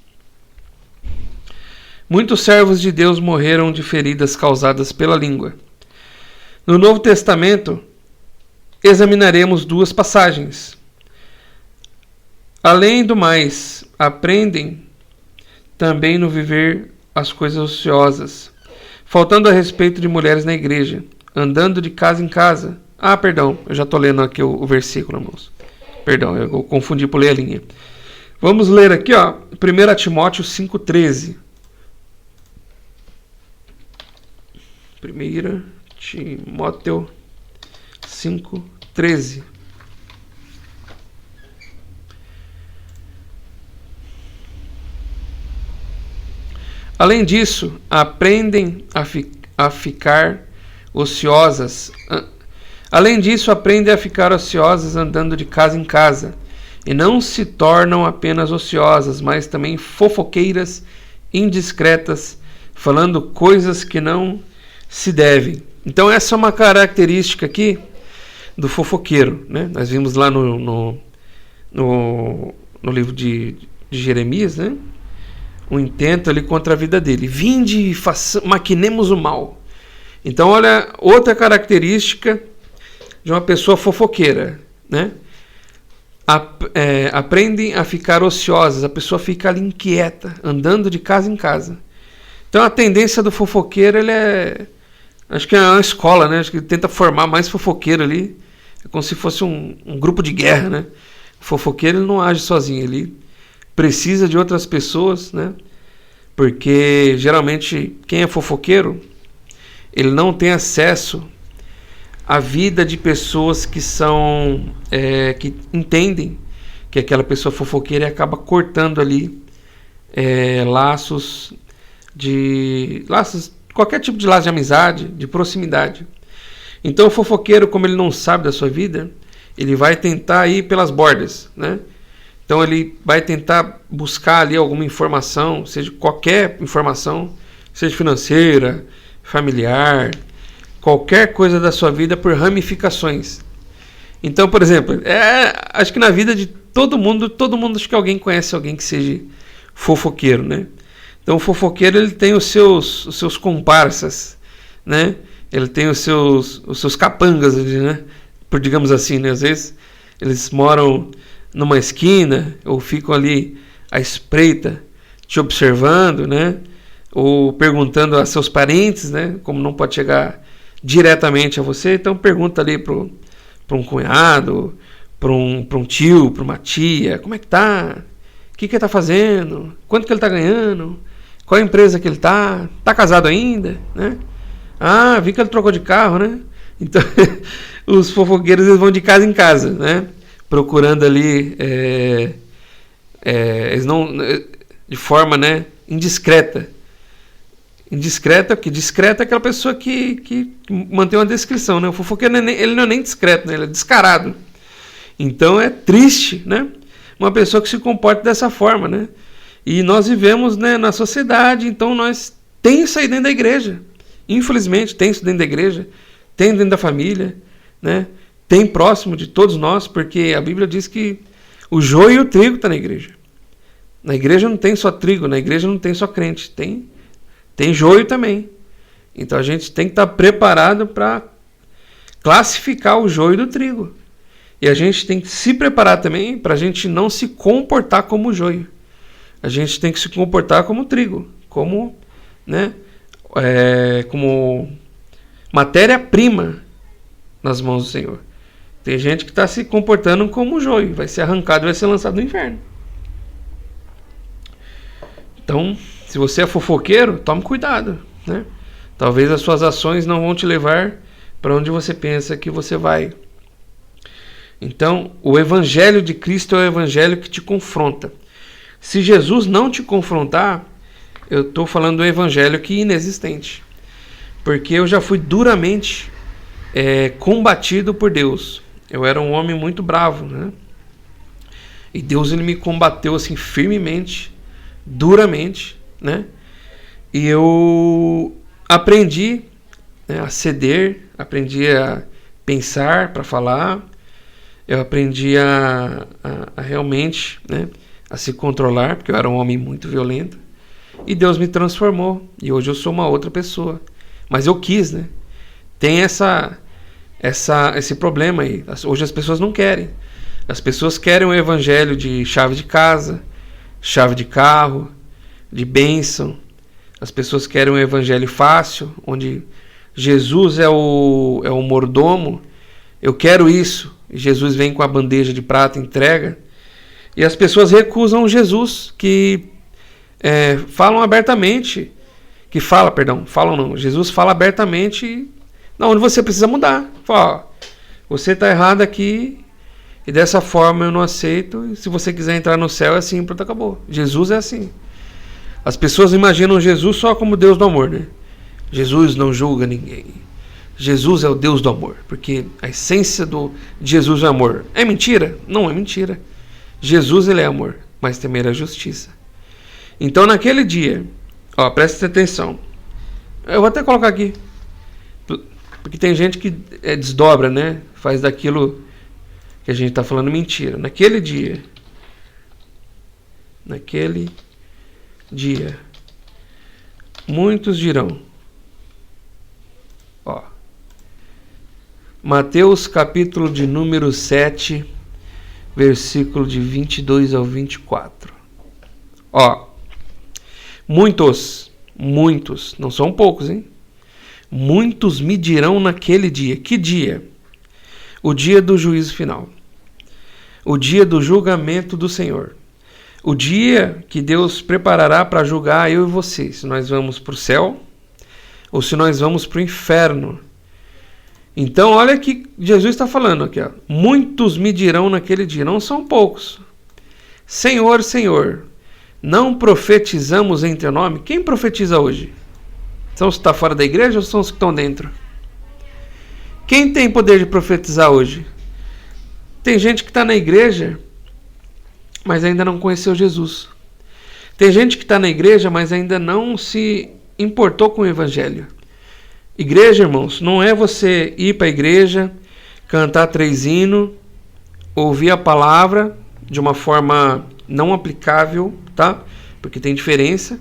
Muitos servos de Deus morreram de feridas causadas pela língua. No Novo Testamento, examinaremos duas passagens. Além do mais, aprendem também no viver as coisas ociosas, faltando a respeito de mulheres na igreja, andando de casa em casa. Perdão, eu já estou lendo aqui o versículo, irmãos. Perdão, eu confundi por ler a linha. Vamos ler aqui, 1 Timóteo 5,13. 1 Timóteo 5,13. Além disso, aprendem a ficar ociosas. Além disso, aprendem a ficar ociosas andando de casa em casa, e não se tornam apenas ociosas, mas também fofoqueiras, indiscretas, falando coisas que não se devem. Então essa é uma característica aqui do fofoqueiro, né? Nós vimos lá no livro de Jeremias, né? Um intento ali contra a vida dele. Vinde e maquinemos o mal. Então olha, outra característica de uma pessoa fofoqueira, né? Aprendem a ficar ociosas, a pessoa fica ali inquieta, andando de casa em casa. Então a tendência do fofoqueiro, acho que é uma escola, né? Acho que ele tenta formar mais fofoqueiro ali, é como se fosse um grupo de guerra, né? O fofoqueiro, ele não age sozinho, ele precisa de outras pessoas, né? Porque geralmente quem é fofoqueiro, ele não tem acesso à vida de pessoas que que entendem que aquela pessoa fofoqueira e acaba cortando ali qualquer tipo de laço de amizade, de proximidade. Então o fofoqueiro, como ele não sabe da sua vida, ele vai tentar ir pelas bordas, né? Então ele vai tentar buscar ali alguma informação, seja qualquer informação, seja financeira, familiar, qualquer coisa da sua vida por ramificações. Então, por exemplo, acho que na vida de todo mundo acho que alguém conhece alguém que seja fofoqueiro, né? Então o fofoqueiro, ele tem os seus comparsas, né? Ele tem os seus capangas, né? Por digamos assim, né? Às vezes eles moram numa esquina ou ficam ali à espreita, te observando, né? Ou perguntando a seus parentes, né? Como não pode chegar diretamente a você, então pergunta ali para um cunhado, para um tio, para uma tia, como é que tá? O que ele tá fazendo? Quanto que ele tá ganhando? Qual a empresa que ele tá? Tá casado ainda, né? Vi que ele trocou de carro, né? Então, os fofoqueiros, eles vão de casa em casa, né? Procurando ali, eles não, de forma, né, indiscreta. Indiscreta, porque discreta é aquela pessoa que mantém uma descrição, né? O fofoqueiro, ele não é nem discreto, né? Ele é descarado. Então é triste, né? Uma pessoa que se comporta dessa forma, né? E nós vivemos, né, na sociedade, então tem isso aí dentro da igreja. Infelizmente, tem isso dentro da igreja, tem dentro da família, né? Tem próximo de todos nós, porque a Bíblia diz que o joio e o trigo estão na igreja. Na igreja não tem só trigo, na igreja não tem só crente, tem joio também. Então a gente tem que estar preparado para classificar o joio do trigo. E a gente tem que se preparar também para a gente não se comportar como joio. A gente tem que se comportar como trigo, como, né, como matéria-prima nas mãos do Senhor. Tem gente que está se comportando como joio, vai ser arrancado e vai ser lançado no inferno. Então, se você é fofoqueiro, tome cuidado, né? Talvez as suas ações não vão te levar para onde você pensa que você vai. Então, o evangelho de Cristo é o evangelho que te confronta. Se Jesus não te confrontar, eu estou falando do evangelho que é inexistente. Porque eu já fui duramente combatido por Deus. Eu era um homem muito bravo, né? E Deus, ele me combateu assim firmemente, duramente, né? E eu aprendi, né, a ceder, aprendi a pensar para falar, eu aprendi a realmente, né, a se controlar, porque eu era um homem muito violento. E Deus me transformou. E hoje eu sou uma outra pessoa. Mas eu quis, né? Tem esse problema aí. Hoje as pessoas não querem. As pessoas querem um evangelho de chave de casa, chave de carro, de bênção. As pessoas querem um evangelho fácil, onde Jesus é o mordomo. Eu quero isso. E Jesus vem com a bandeja de prata e entrega. E as pessoas recusam Jesus, que falam abertamente. Jesus fala abertamente onde você precisa mudar. Fala, você está errado aqui e dessa forma eu não aceito. E se você quiser entrar no céu é assim, pronto, acabou. Jesus é assim. As pessoas imaginam Jesus só como Deus do amor, né? Jesus não julga ninguém. Jesus é o Deus do amor, porque a essência de Jesus é amor. É mentira? Não é mentira. Jesus, ele é amor, mas também é justiça. Então naquele dia, preste atenção. Eu vou até colocar aqui, porque tem gente que desdobra, né? Faz daquilo que a gente está falando mentira. Naquele dia, muitos dirão, Mateus capítulo de número 7, versículo de 22 ao 24. Muitos, não são poucos, hein? Muitos me dirão naquele dia. Que dia? O dia do juízo final. O dia do julgamento do Senhor. O dia que Deus preparará para julgar eu e você. Se nós vamos para o céu ou se nós vamos para o inferno. Então, olha que Jesus está falando aqui. Muitos me dirão naquele dia. Não são poucos. Senhor, Senhor, não profetizamos em teu nome? Quem profetiza hoje? São os que estão fora da igreja ou são os que estão dentro? Quem tem poder de profetizar hoje? Tem gente que está na igreja, mas ainda não conheceu Jesus. Tem gente que está na igreja, mas ainda não se importou com o evangelho. Igreja, irmãos, não é você ir para a igreja, cantar 3 hinos, ouvir a palavra de uma forma não aplicável, tá? Porque tem diferença.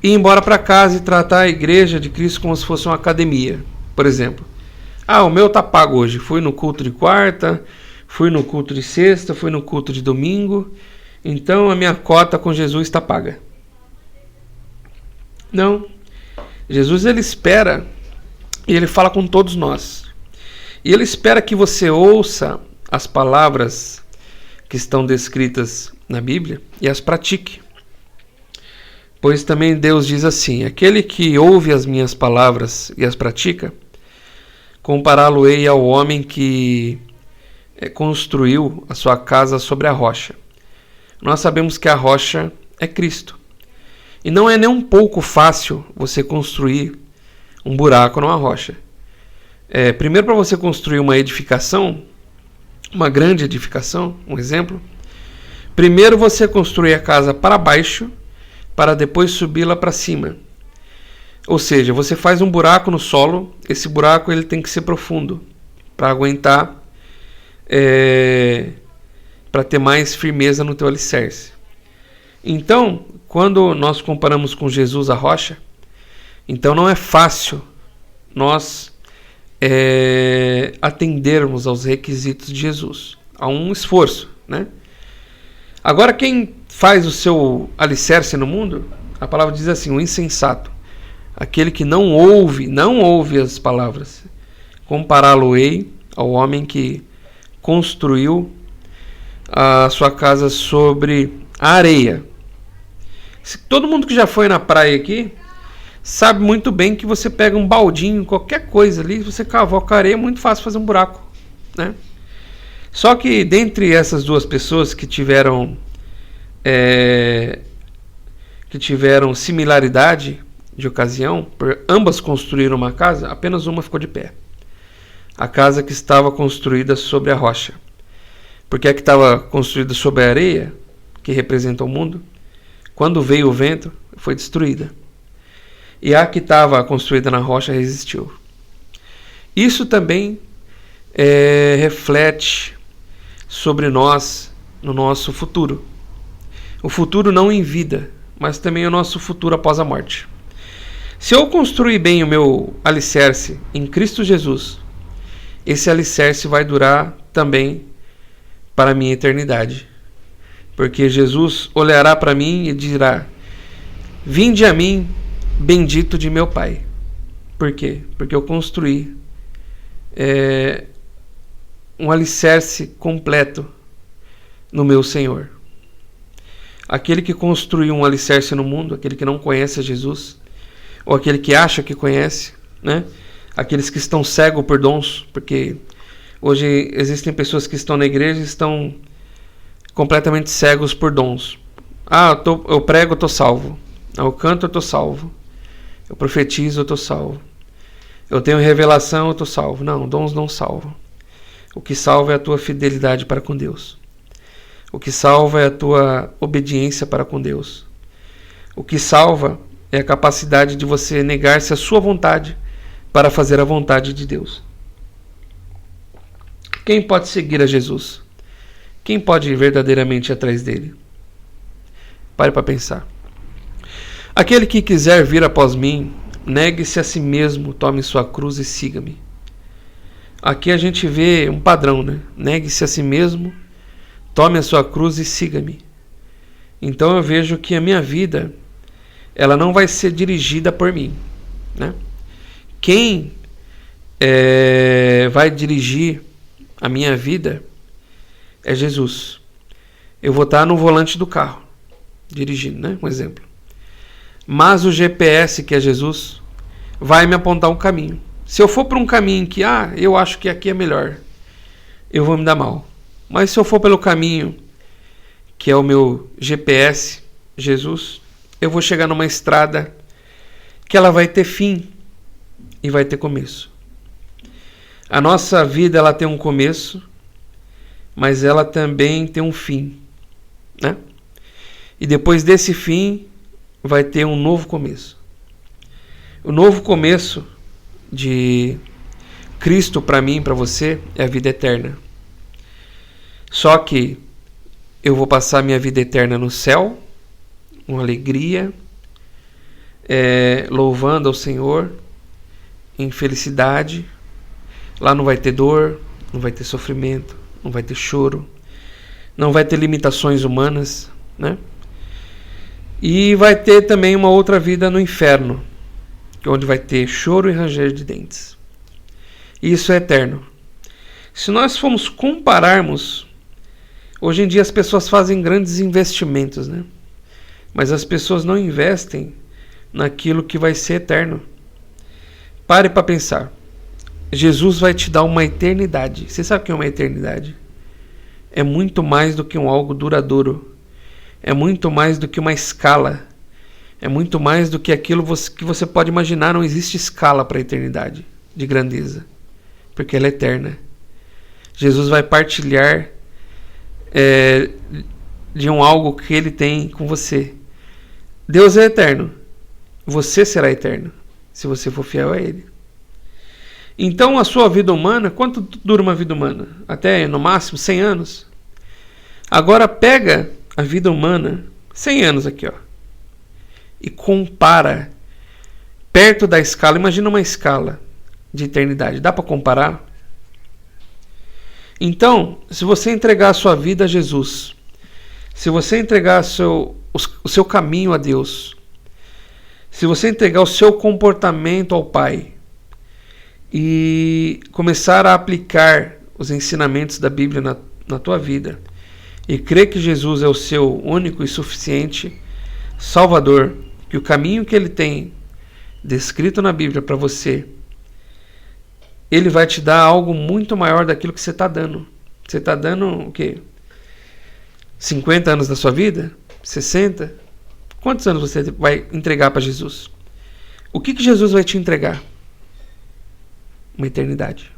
E ir embora para casa e tratar a igreja de Cristo como se fosse uma academia, por exemplo. O meu tá pago hoje. Fui no culto de quarta, fui no culto de sexta, fui no culto de domingo. Então a minha cota com Jesus está paga. Não. Jesus, ele espera e ele fala com todos nós. E ele espera que você ouça as palavras que estão descritas na Bíblia e as pratique. Pois também Deus diz assim: aquele que ouve as minhas palavras e as pratica, compará-lo-ei ao homem que construiu a sua casa sobre a rocha. Nós sabemos que a rocha é Cristo. E não é nem um pouco fácil você construir um buraco numa rocha. Primeiro, para você construir uma edificação, uma grande edificação, um exemplo, primeiro você construir a casa para baixo, para depois subi-la para cima. Ou seja, você faz um buraco no solo, esse buraco ele tem que ser profundo, para aguentar, para ter mais firmeza no teu alicerce. Então, quando nós comparamos com Jesus a rocha, então não é fácil nós atendermos aos requisitos de Jesus. Há um esforço, né? Agora, quem faz o seu alicerce no mundo, a palavra diz assim: o insensato, aquele que não ouve as palavras, compará-lo-ei ao homem que construiu a sua casa sobre a areia. Todo mundo que já foi na praia aqui sabe muito bem que você pega um baldinho, qualquer coisa ali, você cavoca a areia, é muito fácil fazer um buraco, né? Só que dentre essas duas pessoas que tiveram similaridade de ocasião, ambas construíram uma casa, apenas uma ficou de pé. A casa que estava construída sobre a rocha. Porque a que estava construída sobre a areia, que representa o mundo, quando veio o vento, foi destruída. E a que estava construída na rocha resistiu. Isso também reflete sobre nós no nosso futuro. O futuro não em vida, mas também o nosso futuro após a morte. Se eu construir bem o meu alicerce em Cristo Jesus, esse alicerce vai durar também para a minha eternidade. Porque Jesus olhará para mim e dirá: vinde a mim, bendito de meu Pai. Por quê? Porque eu construí um alicerce completo no meu Senhor. Aquele que construiu um alicerce no mundo, aquele que não conhece a Jesus, ou aquele que acha que conhece, né? Aqueles que estão cegos por dons, porque hoje existem pessoas que estão na igreja e estão completamente cegos por dons. Eu prego, eu estou salvo. Eu canto, eu estou salvo. Eu profetizo, eu estou salvo. Eu tenho revelação, eu estou salvo. Não, dons não salvam. O que salva é a tua fidelidade para com Deus. O que salva é a tua obediência para com Deus. O que salva é a capacidade de você negar-se à sua vontade para fazer a vontade de Deus. Quem pode seguir a Jesus? Quem pode ir verdadeiramente atrás dele? Pare para pensar. Aquele que quiser vir após mim, negue-se a si mesmo, tome sua cruz e siga-me. Aqui a gente vê um padrão, né? Negue-se a si mesmo, tome a sua cruz e siga-me. Então eu vejo que a minha vida, ela não vai ser dirigida por mim, né? Quem vai dirigir a minha vida é Jesus. Eu vou estar no volante do carro, dirigindo, né? Um exemplo. Mas o GPS, que é Jesus, vai me apontar um caminho. Se eu for por um caminho que, eu acho que aqui é melhor, eu vou me dar mal. Mas se eu for pelo caminho que é o meu GPS, Jesus, eu vou chegar numa estrada que ela vai ter fim e vai ter começo. A nossa vida, ela tem um começo, mas ela também tem um fim, né? E depois desse fim vai ter um novo começo. O novo começo de Cristo para mim, para você, é a vida eterna. Só que eu vou passar minha vida eterna no céu, com alegria, louvando ao Senhor, em felicidade. Lá não vai ter dor, não vai ter sofrimento, não vai ter choro, não vai ter limitações humanas, né? E vai ter também uma outra vida no inferno, onde vai ter choro e ranger de dentes. Isso é eterno. Se nós formos compararmos, hoje em dia as pessoas fazem grandes investimentos, né? Mas as pessoas não investem naquilo que vai ser eterno. Pare para pensar. Jesus vai te dar uma eternidade. Você sabe o que é uma eternidade? É muito mais do que algo duradouro. É muito mais do que uma escala. É muito mais do que aquilo que você pode imaginar. Não existe escala para a eternidade de grandeza, porque ela é eterna. Jesus vai partilhar de algo que ele tem com você. Deus é eterno. Você será eterno se você for fiel a ele. Então a sua vida humana, quanto dura uma vida humana? Até no máximo 100 anos. Agora pega a vida humana, 100 anos aqui, ó, e compara perto da escala. Imagina uma escala de eternidade. Dá para comparar? Então, se você entregar a sua vida a Jesus, se você entregar o seu caminho a Deus, se você entregar o seu comportamento ao Pai e começar a aplicar os ensinamentos da Bíblia na tua vida e crer que Jesus é o seu único e suficiente Salvador, que o caminho que ele tem descrito na Bíblia para você, ele vai te dar algo muito maior daquilo que você está dando. Você está dando o quê? 50 anos da sua vida? 60? Quantos anos você vai entregar para Jesus? O que Jesus vai te entregar? Uma eternidade.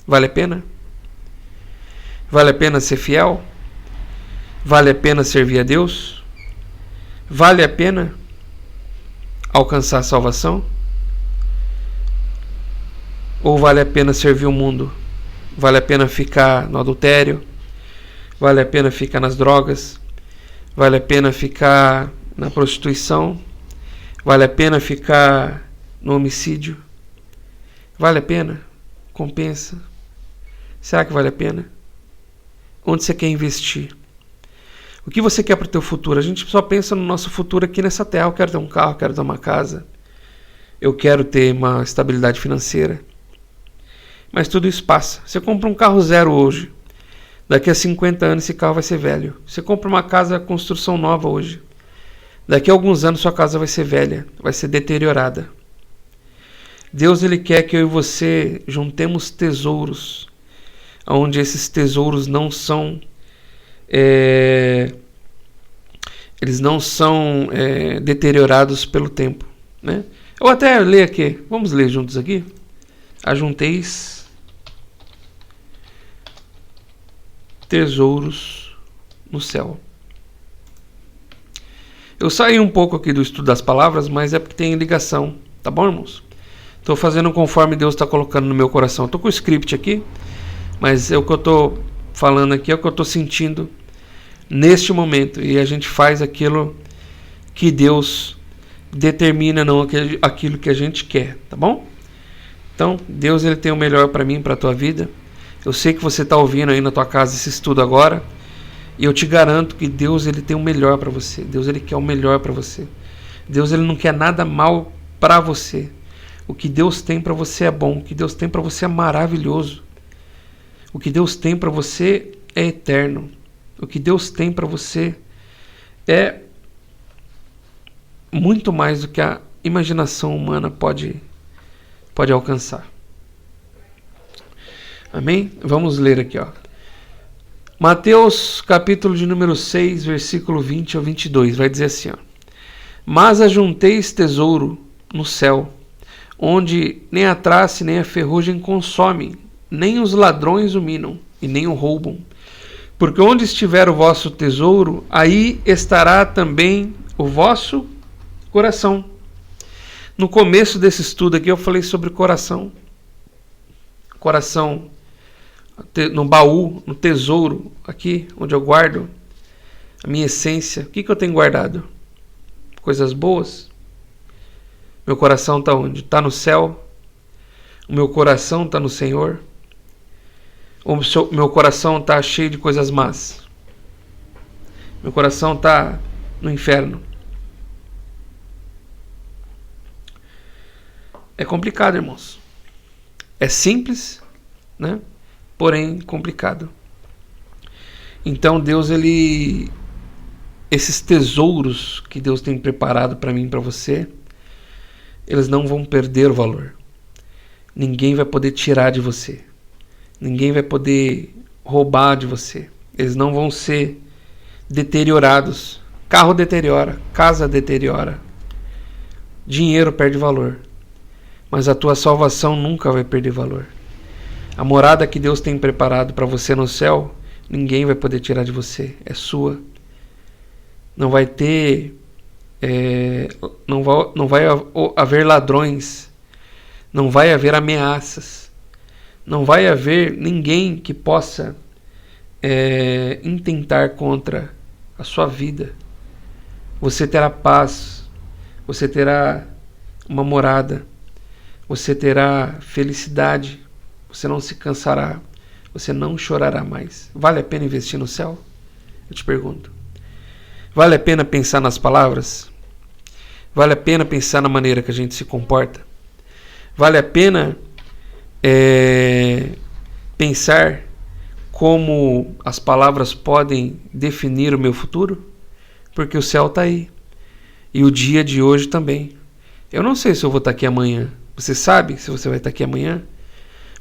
Vale a pena? Vale a pena ser fiel? Vale a pena servir a Deus? Vale a pena alcançar a salvação? Ou vale a pena servir o mundo? Vale a pena ficar no adultério? Vale a pena ficar nas drogas? Vale a pena ficar na prostituição? Vale a pena ficar no homicídio? Vale a pena? Compensa? Será que vale a pena? Onde você quer investir? O que você quer para o teu futuro? A gente só pensa no nosso futuro aqui nessa terra. Eu quero ter um carro, eu quero ter uma casa. Eu quero ter uma estabilidade financeira. Mas tudo isso passa. Você compra um carro zero hoje. Daqui a 50 anos esse carro vai ser velho. Você compra uma casa construção nova hoje. Daqui a alguns anos sua casa vai ser velha. Vai ser deteriorada. Deus ele quer que eu e você juntemos tesouros. Onde esses tesouros não são... eles não são deteriorados pelo tempo, né? Eu até ler aqui, vamos ler juntos aqui. Ajunteis tesouros no céu. Eu saí um pouco aqui do estudo das palavras, mas é porque tem ligação, tá bom, irmãos? Estou fazendo conforme Deus está colocando no meu coração. Estou com o script aqui, mas é o que eu estou falando aqui, é o que eu estou sentindo neste momento, e a gente faz aquilo que Deus determina, não aquilo que a gente quer, tá bom? Então, Deus ele tem o melhor para mim, para a tua vida. Eu sei que você está ouvindo aí na tua casa esse estudo agora, e eu te garanto que Deus ele tem o melhor para você. Deus ele quer o melhor para você. Deus ele não quer nada mal para você. O que Deus tem para você é bom, o que Deus tem para você é maravilhoso. O que Deus tem para você é eterno. O que Deus tem para você é muito mais do que a imaginação humana pode alcançar. Amém? Vamos ler aqui, ó. Mateus, capítulo de número 6, versículo 20 ao 22, vai dizer assim, ó. Mas ajunteis tesouro no céu, onde nem a traça nem a ferrugem consomem, nem os ladrões o minam e nem o roubam. Porque onde estiver o vosso tesouro, aí estará também o vosso coração. No começo desse estudo aqui eu falei sobre coração. Coração no baú, no tesouro, aqui onde eu guardo a minha essência. O que eu tenho guardado? Coisas boas? Meu coração está onde? Está no céu. O meu coração está no Senhor. O meu coração está cheio de coisas más. Meu coração está no inferno. É complicado, irmãos. É simples, né? Porém complicado. Então Deus, esses tesouros que Deus tem preparado para mim e para você, eles não vão perder o valor. Ninguém vai poder tirar de você. Ninguém vai poder roubar de você. Eles não vão ser deteriorados. Carro deteriora, casa deteriora, dinheiro perde valor. Mas a tua salvação nunca vai perder valor. A morada que Deus tem preparado para você no céu, ninguém vai poder tirar de você. É sua. Não vai ter... não vai haver ladrões. Não vai haver ameaças. Não vai haver ninguém que possa intentar contra a sua vida. Você terá paz. Você terá uma morada. Você terá felicidade. Você não se cansará. Você não chorará mais. Vale a pena investir no céu? Eu te pergunto. Vale a pena pensar nas palavras? Vale a pena pensar na maneira que a gente se comporta? Vale a pena pensar como as palavras podem definir o meu futuro? Porque o céu está aí. E o dia de hoje também. Eu não sei se eu vou estar aqui amanhã. Você sabe se você vai estar aqui amanhã?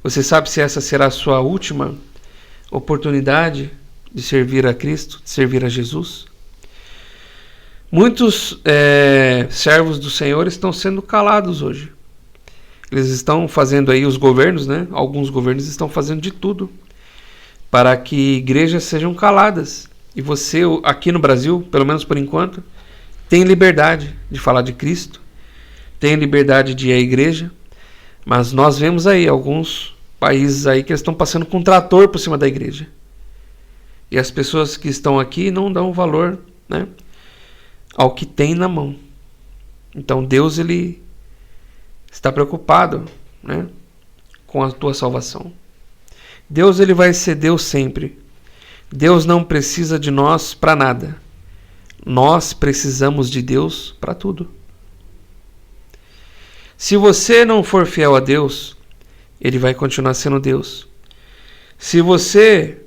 Você sabe se essa será a sua última oportunidade de servir a Cristo, de servir a Jesus? Muitos servos do Senhor estão sendo calados hoje. Eles estão fazendo aí, os governos, né? Alguns governos estão fazendo de tudo para que igrejas sejam caladas. E você, aqui no Brasil, pelo menos por enquanto, tem liberdade de falar de Cristo, tem liberdade de ir à igreja, mas nós vemos aí alguns países aí que estão passando com um trator por cima da igreja. E as pessoas que estão aqui não dão valor, né, ao que tem na mão. Então Deus, ele está preocupado, né, com a tua salvação. Deus, ele vai ser Deus sempre. Deus não precisa de nós para nada. Nós precisamos de Deus para tudo. Se você não for fiel a Deus, ele vai continuar sendo Deus. Se você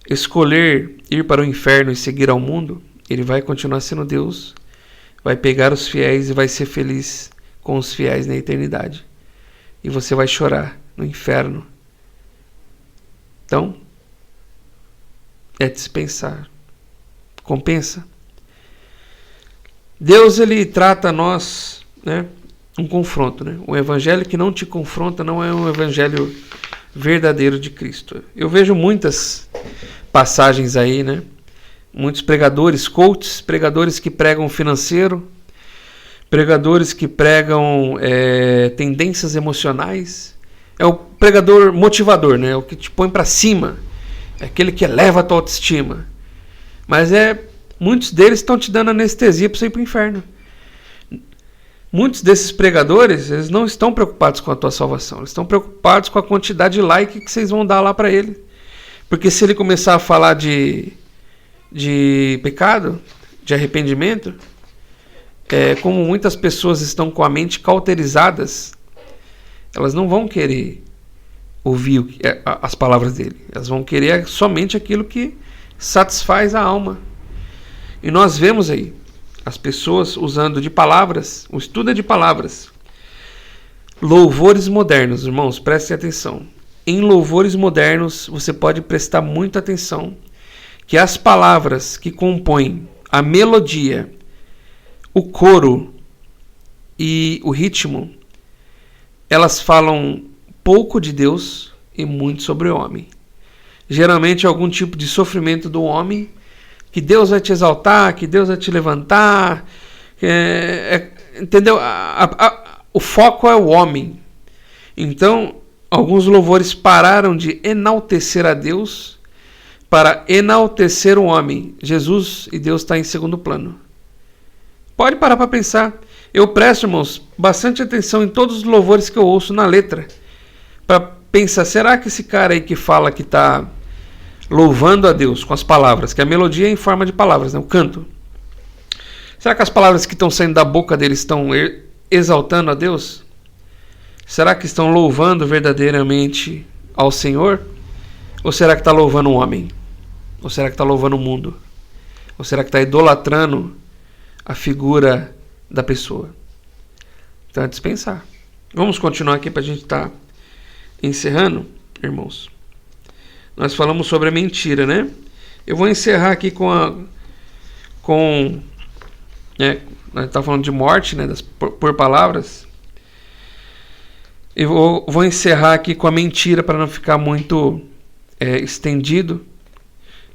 escolher ir para o inferno e seguir ao mundo, ele vai continuar sendo Deus. Vai pegar os fiéis e vai ser feliz com os fiéis na eternidade. E você vai chorar no inferno. Então, é dispensar. Compensa. Deus, ele trata a nós, né, um confronto, né? O evangelho que não te confronta não é um evangelho verdadeiro de Cristo. Eu vejo muitas passagens aí, né? Muitos pregadores, coaches, pregadores que pregam financeiro, pregadores que pregam tendências emocionais. É o pregador motivador, né? É o que te põe para cima. É aquele que eleva a tua autoestima. Mas muitos deles estão te dando anestesia para você ir para o inferno. Muitos desses pregadores, eles não estão preocupados com a tua salvação. Eles estão preocupados com a quantidade de like que vocês vão dar lá para ele. Porque se ele começar a falar de pecado, de arrependimento, como muitas pessoas estão com a mente cauterizadas, elas não vão querer ouvir as palavras dele. Elas vão querer somente aquilo que satisfaz a alma. E nós vemos aí as pessoas usando de palavras, o estudo é de palavras. Louvores modernos, irmãos, prestem atenção. Em louvores modernos, você pode prestar muita atenção que as palavras que compõem a melodia, o coro e o ritmo, elas falam pouco de Deus e muito sobre o homem. Geralmente algum tipo de sofrimento do homem, que Deus vai te exaltar, que Deus vai te levantar, entendeu? O foco é o homem. Então, alguns louvores pararam de enaltecer a Deus para enaltecer o homem. Jesus e Deus está em segundo plano. Pode parar para pensar. Eu presto, irmãos, bastante atenção em todos os louvores que eu ouço na letra, para pensar, será que esse cara aí que fala que está louvando a Deus com as palavras, que a melodia é em forma de palavras, né? O canto. Será que as palavras que estão saindo da boca dele estão exaltando a Deus? Será que estão louvando verdadeiramente ao Senhor? Ou será que está louvando o homem? Ou será que está louvando o mundo? Ou será que está idolatrando a figura da pessoa? Então é dispensar. Vamos continuar aqui para a gente estar encerrando, irmãos. Nós falamos sobre a mentira, né? Eu vou encerrar aqui nós estamos falando de morte, né? Por palavras. Eu vou encerrar aqui com a mentira para não ficar muito estendido.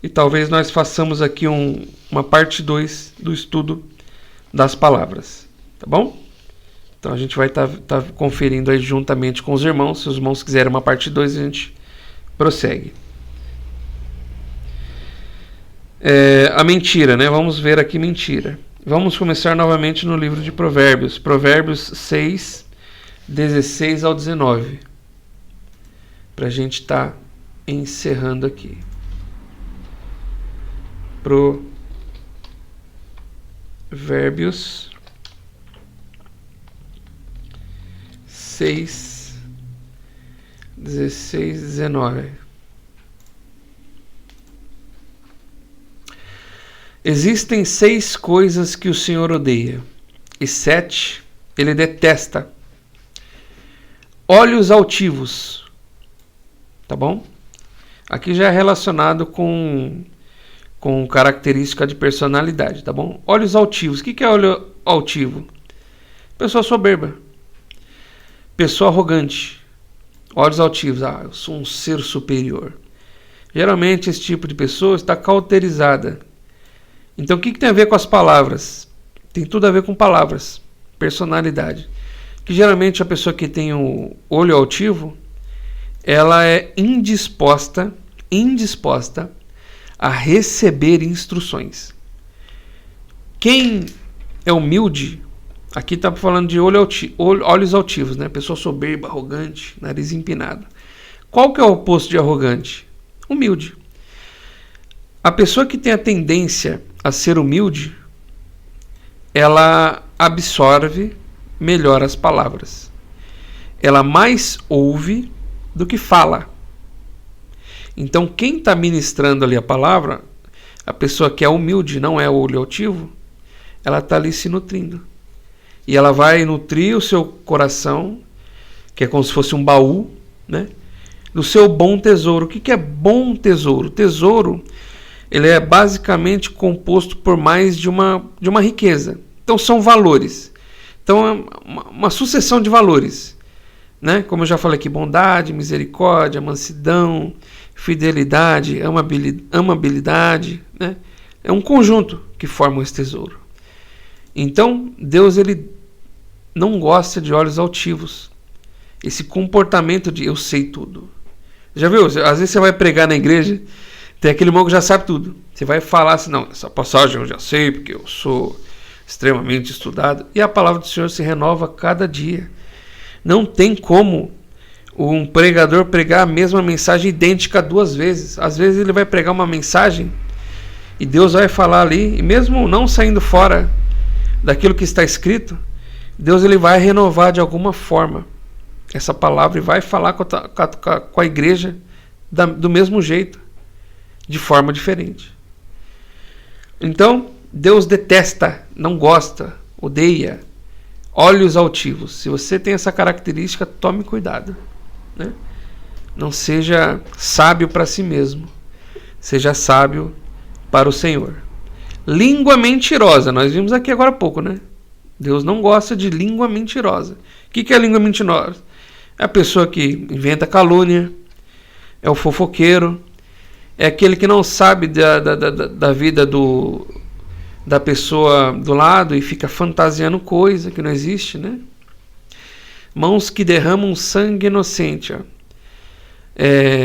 E talvez nós façamos aqui uma parte 2 do estudo das palavras. Tá bom? Então a gente vai estar conferindo aí juntamente com os irmãos. Se os irmãos quiserem uma parte 2, a gente prossegue. A mentira, né? Vamos ver aqui mentira. Vamos começar novamente no livro de Provérbios. Provérbios 6, 16 ao 19. Para a gente estar encerrando aqui. Provérbios 6, 16, 19. Existem 6 coisas que o Senhor odeia, e 7 ele detesta. Olhos altivos. Tá bom? Aqui já é relacionado com característica de personalidade, tá bom? Olhos altivos. O que é olho altivo? Pessoa soberba. Pessoa arrogante. Olhos altivos. Eu sou um ser superior. Geralmente esse tipo de pessoa está cauterizada. Então o que tem a ver com as palavras? Tem tudo a ver com palavras. Personalidade. Que geralmente a pessoa que tem o olho altivo, ela é indisposta a receber instruções. Quem é humilde, aqui está falando de olhos altivos, né? Pessoa soberba, arrogante, nariz empinado. Qual que é o oposto de arrogante? Humilde. A pessoa que tem a tendência a ser humilde, ela absorve melhor as palavras. Ela mais ouve do que fala. Então, quem está ministrando ali a palavra, a pessoa que é humilde, não é olho altivo, ela está ali se nutrindo. E ela vai nutrir o seu coração, que é como se fosse um baú, né? Do seu bom tesouro. O que é bom tesouro? Tesouro, ele é basicamente composto por mais de uma riqueza. Então são valores. Então é uma sucessão de valores, né? Como eu já falei aqui, bondade, misericórdia, mansidão, fidelidade, amabilidade, né? É um conjunto que forma esse tesouro. Então Deus, ele não gosta de olhos altivos. Esse comportamento de eu sei tudo. Já viu? Às vezes você vai pregar na igreja, tem aquele irmão que já sabe tudo. Você vai falar assim, não, essa passagem eu já sei, porque eu sou extremamente estudado. E a palavra do Senhor se renova cada dia. Não tem como um pregador pregar a mesma mensagem idêntica 2 vezes. Às vezes ele vai pregar uma mensagem e Deus vai falar ali, e mesmo não saindo fora daquilo que está escrito, Deus, ele vai renovar de alguma forma essa palavra e vai falar com a igreja do mesmo jeito, de forma diferente. Então, Deus detesta, não gosta, odeia olhos altivos. Se você tem essa característica, tome cuidado, né? Não seja sábio para si mesmo, seja sábio para o Senhor. Língua mentirosa, nós vimos aqui agora há pouco, né? Deus não gosta de língua mentirosa. O que é língua mentirosa? É a pessoa que inventa calúnia, é o fofoqueiro, é aquele que não sabe da vida da pessoa do lado e fica fantasiando coisa que não existe, né? Mãos que derramam sangue inocente. Ó.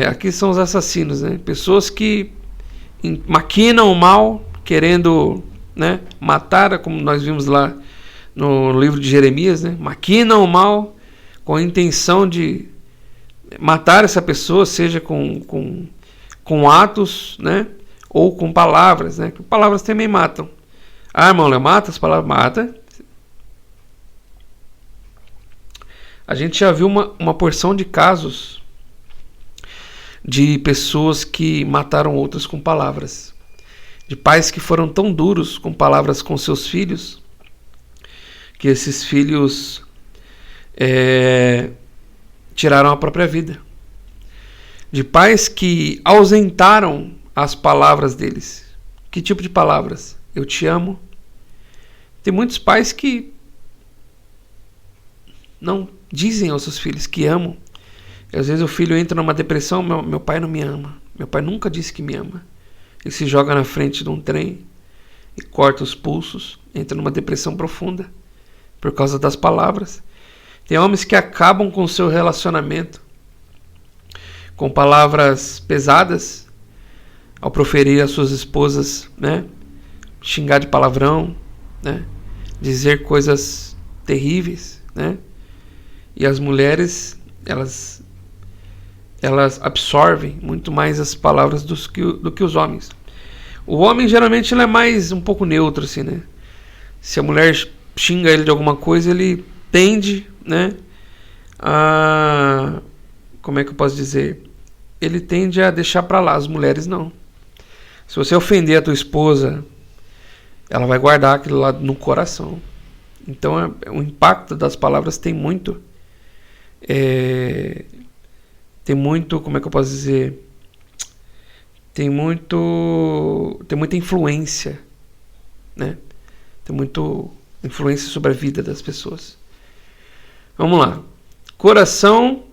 Aqui são os assassinos, né? Pessoas que maquinam o mal, querendo, né, matar, como nós vimos lá no livro de Jeremias, né? Maquinam o mal com a intenção de matar essa pessoa, seja com atos, né? Ou com palavras, né? Que palavras também matam. Ah, irmão, mata, as palavras matam. A gente já viu uma porção de casos de pessoas que mataram outras com palavras. De pais que foram tão duros com palavras com seus filhos, que esses filhos tiraram a própria vida. De pais que ausentaram as palavras deles. Que tipo de palavras? Eu te amo. Tem muitos pais que não dizem aos seus filhos que amam. E às vezes o filho entra numa depressão, meu pai não me ama. Meu pai nunca disse que me ama. Ele se joga na frente de um trem e corta os pulsos, entra numa depressão profunda por causa das palavras. Tem homens que acabam com o seu relacionamento com palavras pesadas ao proferir às suas esposas, né? Xingar de palavrão, né? Dizer coisas terríveis, né? E as mulheres, elas absorvem muito mais as palavras do que os homens. O homem geralmente ele é mais um pouco neutro, assim, né? Se a mulher xinga ele de alguma coisa, ele tende, né, a... Como é que eu posso dizer? Ele tende a deixar pra lá. As mulheres não. Se você ofender a tua esposa, ela vai guardar aquilo lá no coração. Então o impacto das palavras tem muito, como é que eu posso dizer? Tem muita influência, né? Tem muita influência sobre a vida das pessoas. Vamos lá. Coração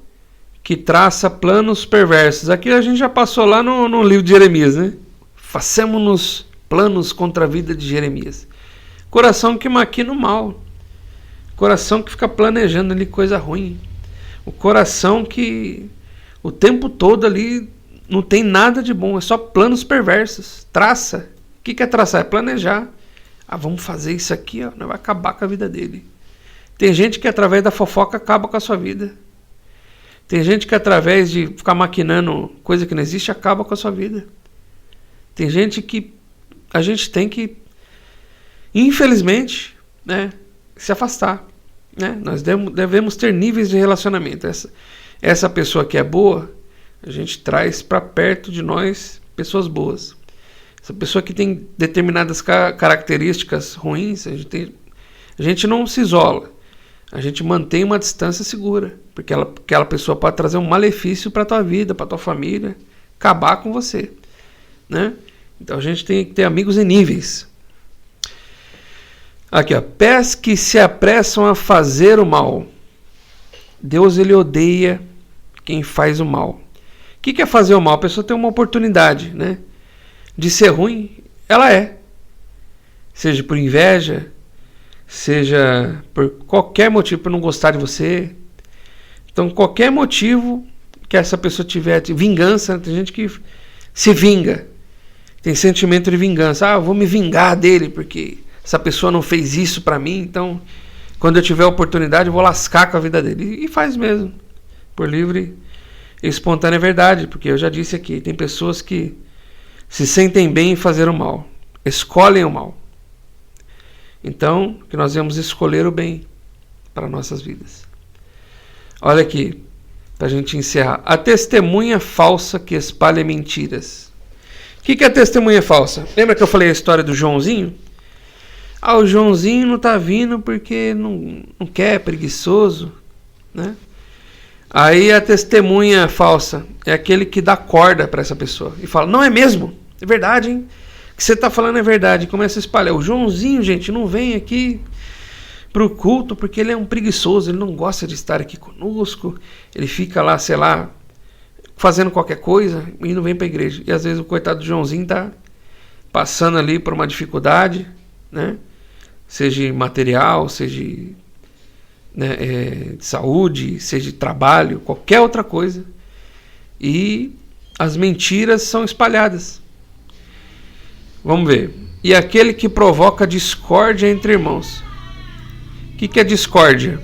que traça planos perversos. Aqui a gente já passou lá no livro de Jeremias, né? Façamos-nos planos contra a vida de Jeremias. Coração que maquina o mal. Coração que fica planejando ali coisa ruim. O coração que o tempo todo ali não tem nada de bom, é só planos perversos. Traça. O que é traçar? É planejar. Vamos fazer isso aqui, ó, vai acabar com a vida dele. Tem gente que através da fofoca acaba com a sua vida. Tem gente que através de ficar maquinando coisa que não existe acaba com a sua vida. Tem gente que a gente tem que, infelizmente, né, se afastar. Né? Nós devemos ter níveis de relacionamento. Essa pessoa que é boa, a gente traz para perto de nós pessoas boas. Essa pessoa que tem determinadas características ruins, a gente não se isola. A gente mantém uma distância segura. Porque aquela pessoa pode trazer um malefício para a tua vida, para a tua família, acabar com você. Né? Então a gente tem que ter amigos em níveis. Aqui, ó. Pés que se apressam a fazer o mal. Deus, ele odeia quem faz o mal. O que é fazer o mal? A pessoa tem uma oportunidade, né, de ser ruim. Ela é. Seja por inveja, seja por qualquer motivo, por não gostar de você. Então, qualquer motivo que essa pessoa tiver, vingança, tem gente que se vinga. Tem sentimento de vingança. Eu vou me vingar dele porque essa pessoa não fez isso pra mim, então quando eu tiver a oportunidade eu vou lascar com a vida dele. E faz mesmo, por livre e espontânea verdade, porque eu já disse aqui, tem pessoas que se sentem bem em fazer o mal, escolhem o mal. Então, que nós vamos escolher o bem para nossas vidas. Olha aqui, para a gente encerrar. A testemunha falsa que espalha mentiras. O que é testemunha falsa? Lembra que eu falei a história do Joãozinho? O Joãozinho não tá vindo porque não quer, é preguiçoso, né? Aí a testemunha falsa é aquele que dá corda para essa pessoa e fala, não é mesmo? É verdade, hein? O que você tá falando é verdade. E começa a espalhar. O Joãozinho, gente, não vem aqui pro culto porque ele é um preguiçoso, ele não gosta de estar aqui conosco, ele fica lá, sei lá, fazendo qualquer coisa e não vem pra igreja. E às vezes o coitado do Joãozinho tá passando ali por uma dificuldade, né? Seja material, seja, né, de saúde, seja de trabalho, qualquer outra coisa. E as mentiras são espalhadas. Vamos ver. E aquele que provoca discórdia entre irmãos. O que é discórdia?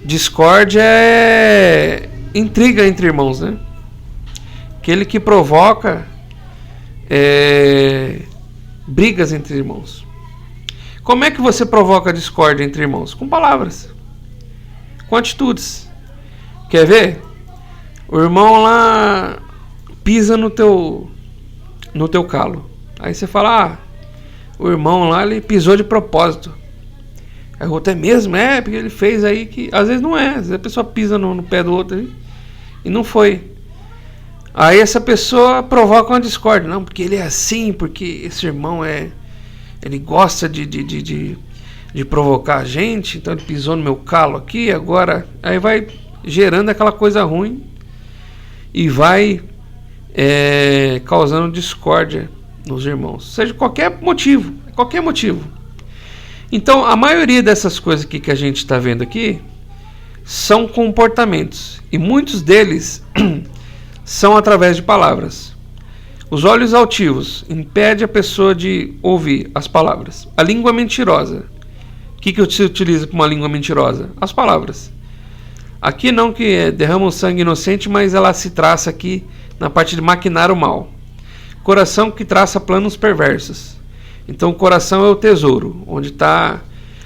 Discórdia é intriga entre irmãos, né? Aquele que provoca brigas entre irmãos. Como é que você provoca discórdia entre irmãos? Com palavras, com atitudes. Quer ver? O irmão lá pisa no teu calo. Aí você fala, o irmão lá ele pisou de propósito. Aí o outro é mesmo? É, porque ele fez aí que... Às vezes não é, às vezes a pessoa pisa no pé do outro aí, e não foi. Aí essa pessoa provoca uma discórdia. Não, porque ele é assim, porque esse irmão ele gosta de provocar a gente, então ele pisou no meu calo aqui, agora... Aí vai gerando aquela coisa ruim e vai causando discórdia nos irmãos. Seja qualquer motivo. Então, a maioria dessas coisas aqui que a gente está vendo aqui são comportamentos. E muitos deles são através de palavras. Os olhos altivos impedem a pessoa de ouvir as palavras. A língua mentirosa. O que se utiliza para uma língua mentirosa? As palavras. Aqui não que derrama o sangue inocente, mas ela se traça aqui na parte de maquinar o mal. Coração que traça planos perversos. Então o coração é o tesouro, onde está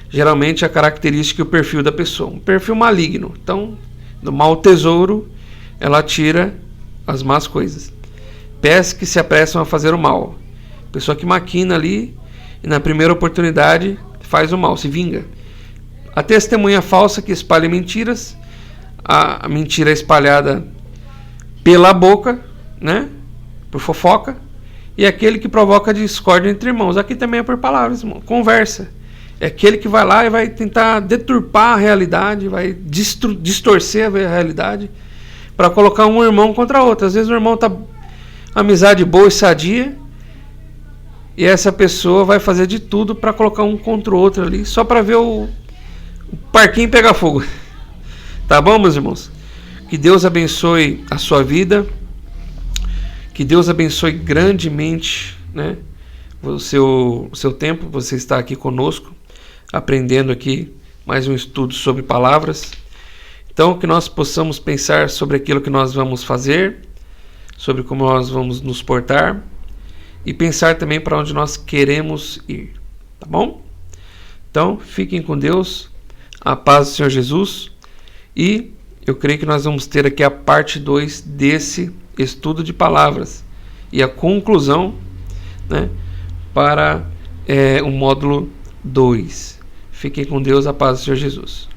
geralmente a característica e o perfil da pessoa. Um perfil maligno. Então, do mau tesouro, ela tira as más coisas. Pés que se apressam a fazer o mal. Pessoa que maquina ali e na primeira oportunidade faz o mal, se vinga. A testemunha falsa que espalha mentiras. A mentira é espalhada pela boca, né? Por fofoca. E aquele que provoca discórdia entre irmãos. Aqui também é por palavras, irmão. Conversa. É aquele que vai lá e vai tentar deturpar a realidade, vai distorcer a realidade para colocar um irmão contra outro. Às vezes o irmão tá amizade boa e sadia e essa pessoa vai fazer de tudo para colocar um contra o outro ali, só para ver o parquinho pegar fogo. Tá bom, meus irmãos? Que Deus abençoe a sua vida. Que Deus abençoe grandemente, né, o seu tempo. Você está aqui conosco, aprendendo aqui mais um estudo sobre palavras. Então, que nós possamos pensar sobre aquilo que nós vamos fazer, sobre como nós vamos nos portar e pensar também para onde nós queremos ir, tá bom? Então, fiquem com Deus, a paz do Senhor Jesus, e eu creio que nós vamos ter aqui a parte 2 desse estudo de palavras e a conclusão, né, para o módulo 2. Fiquem com Deus, a paz do Senhor Jesus.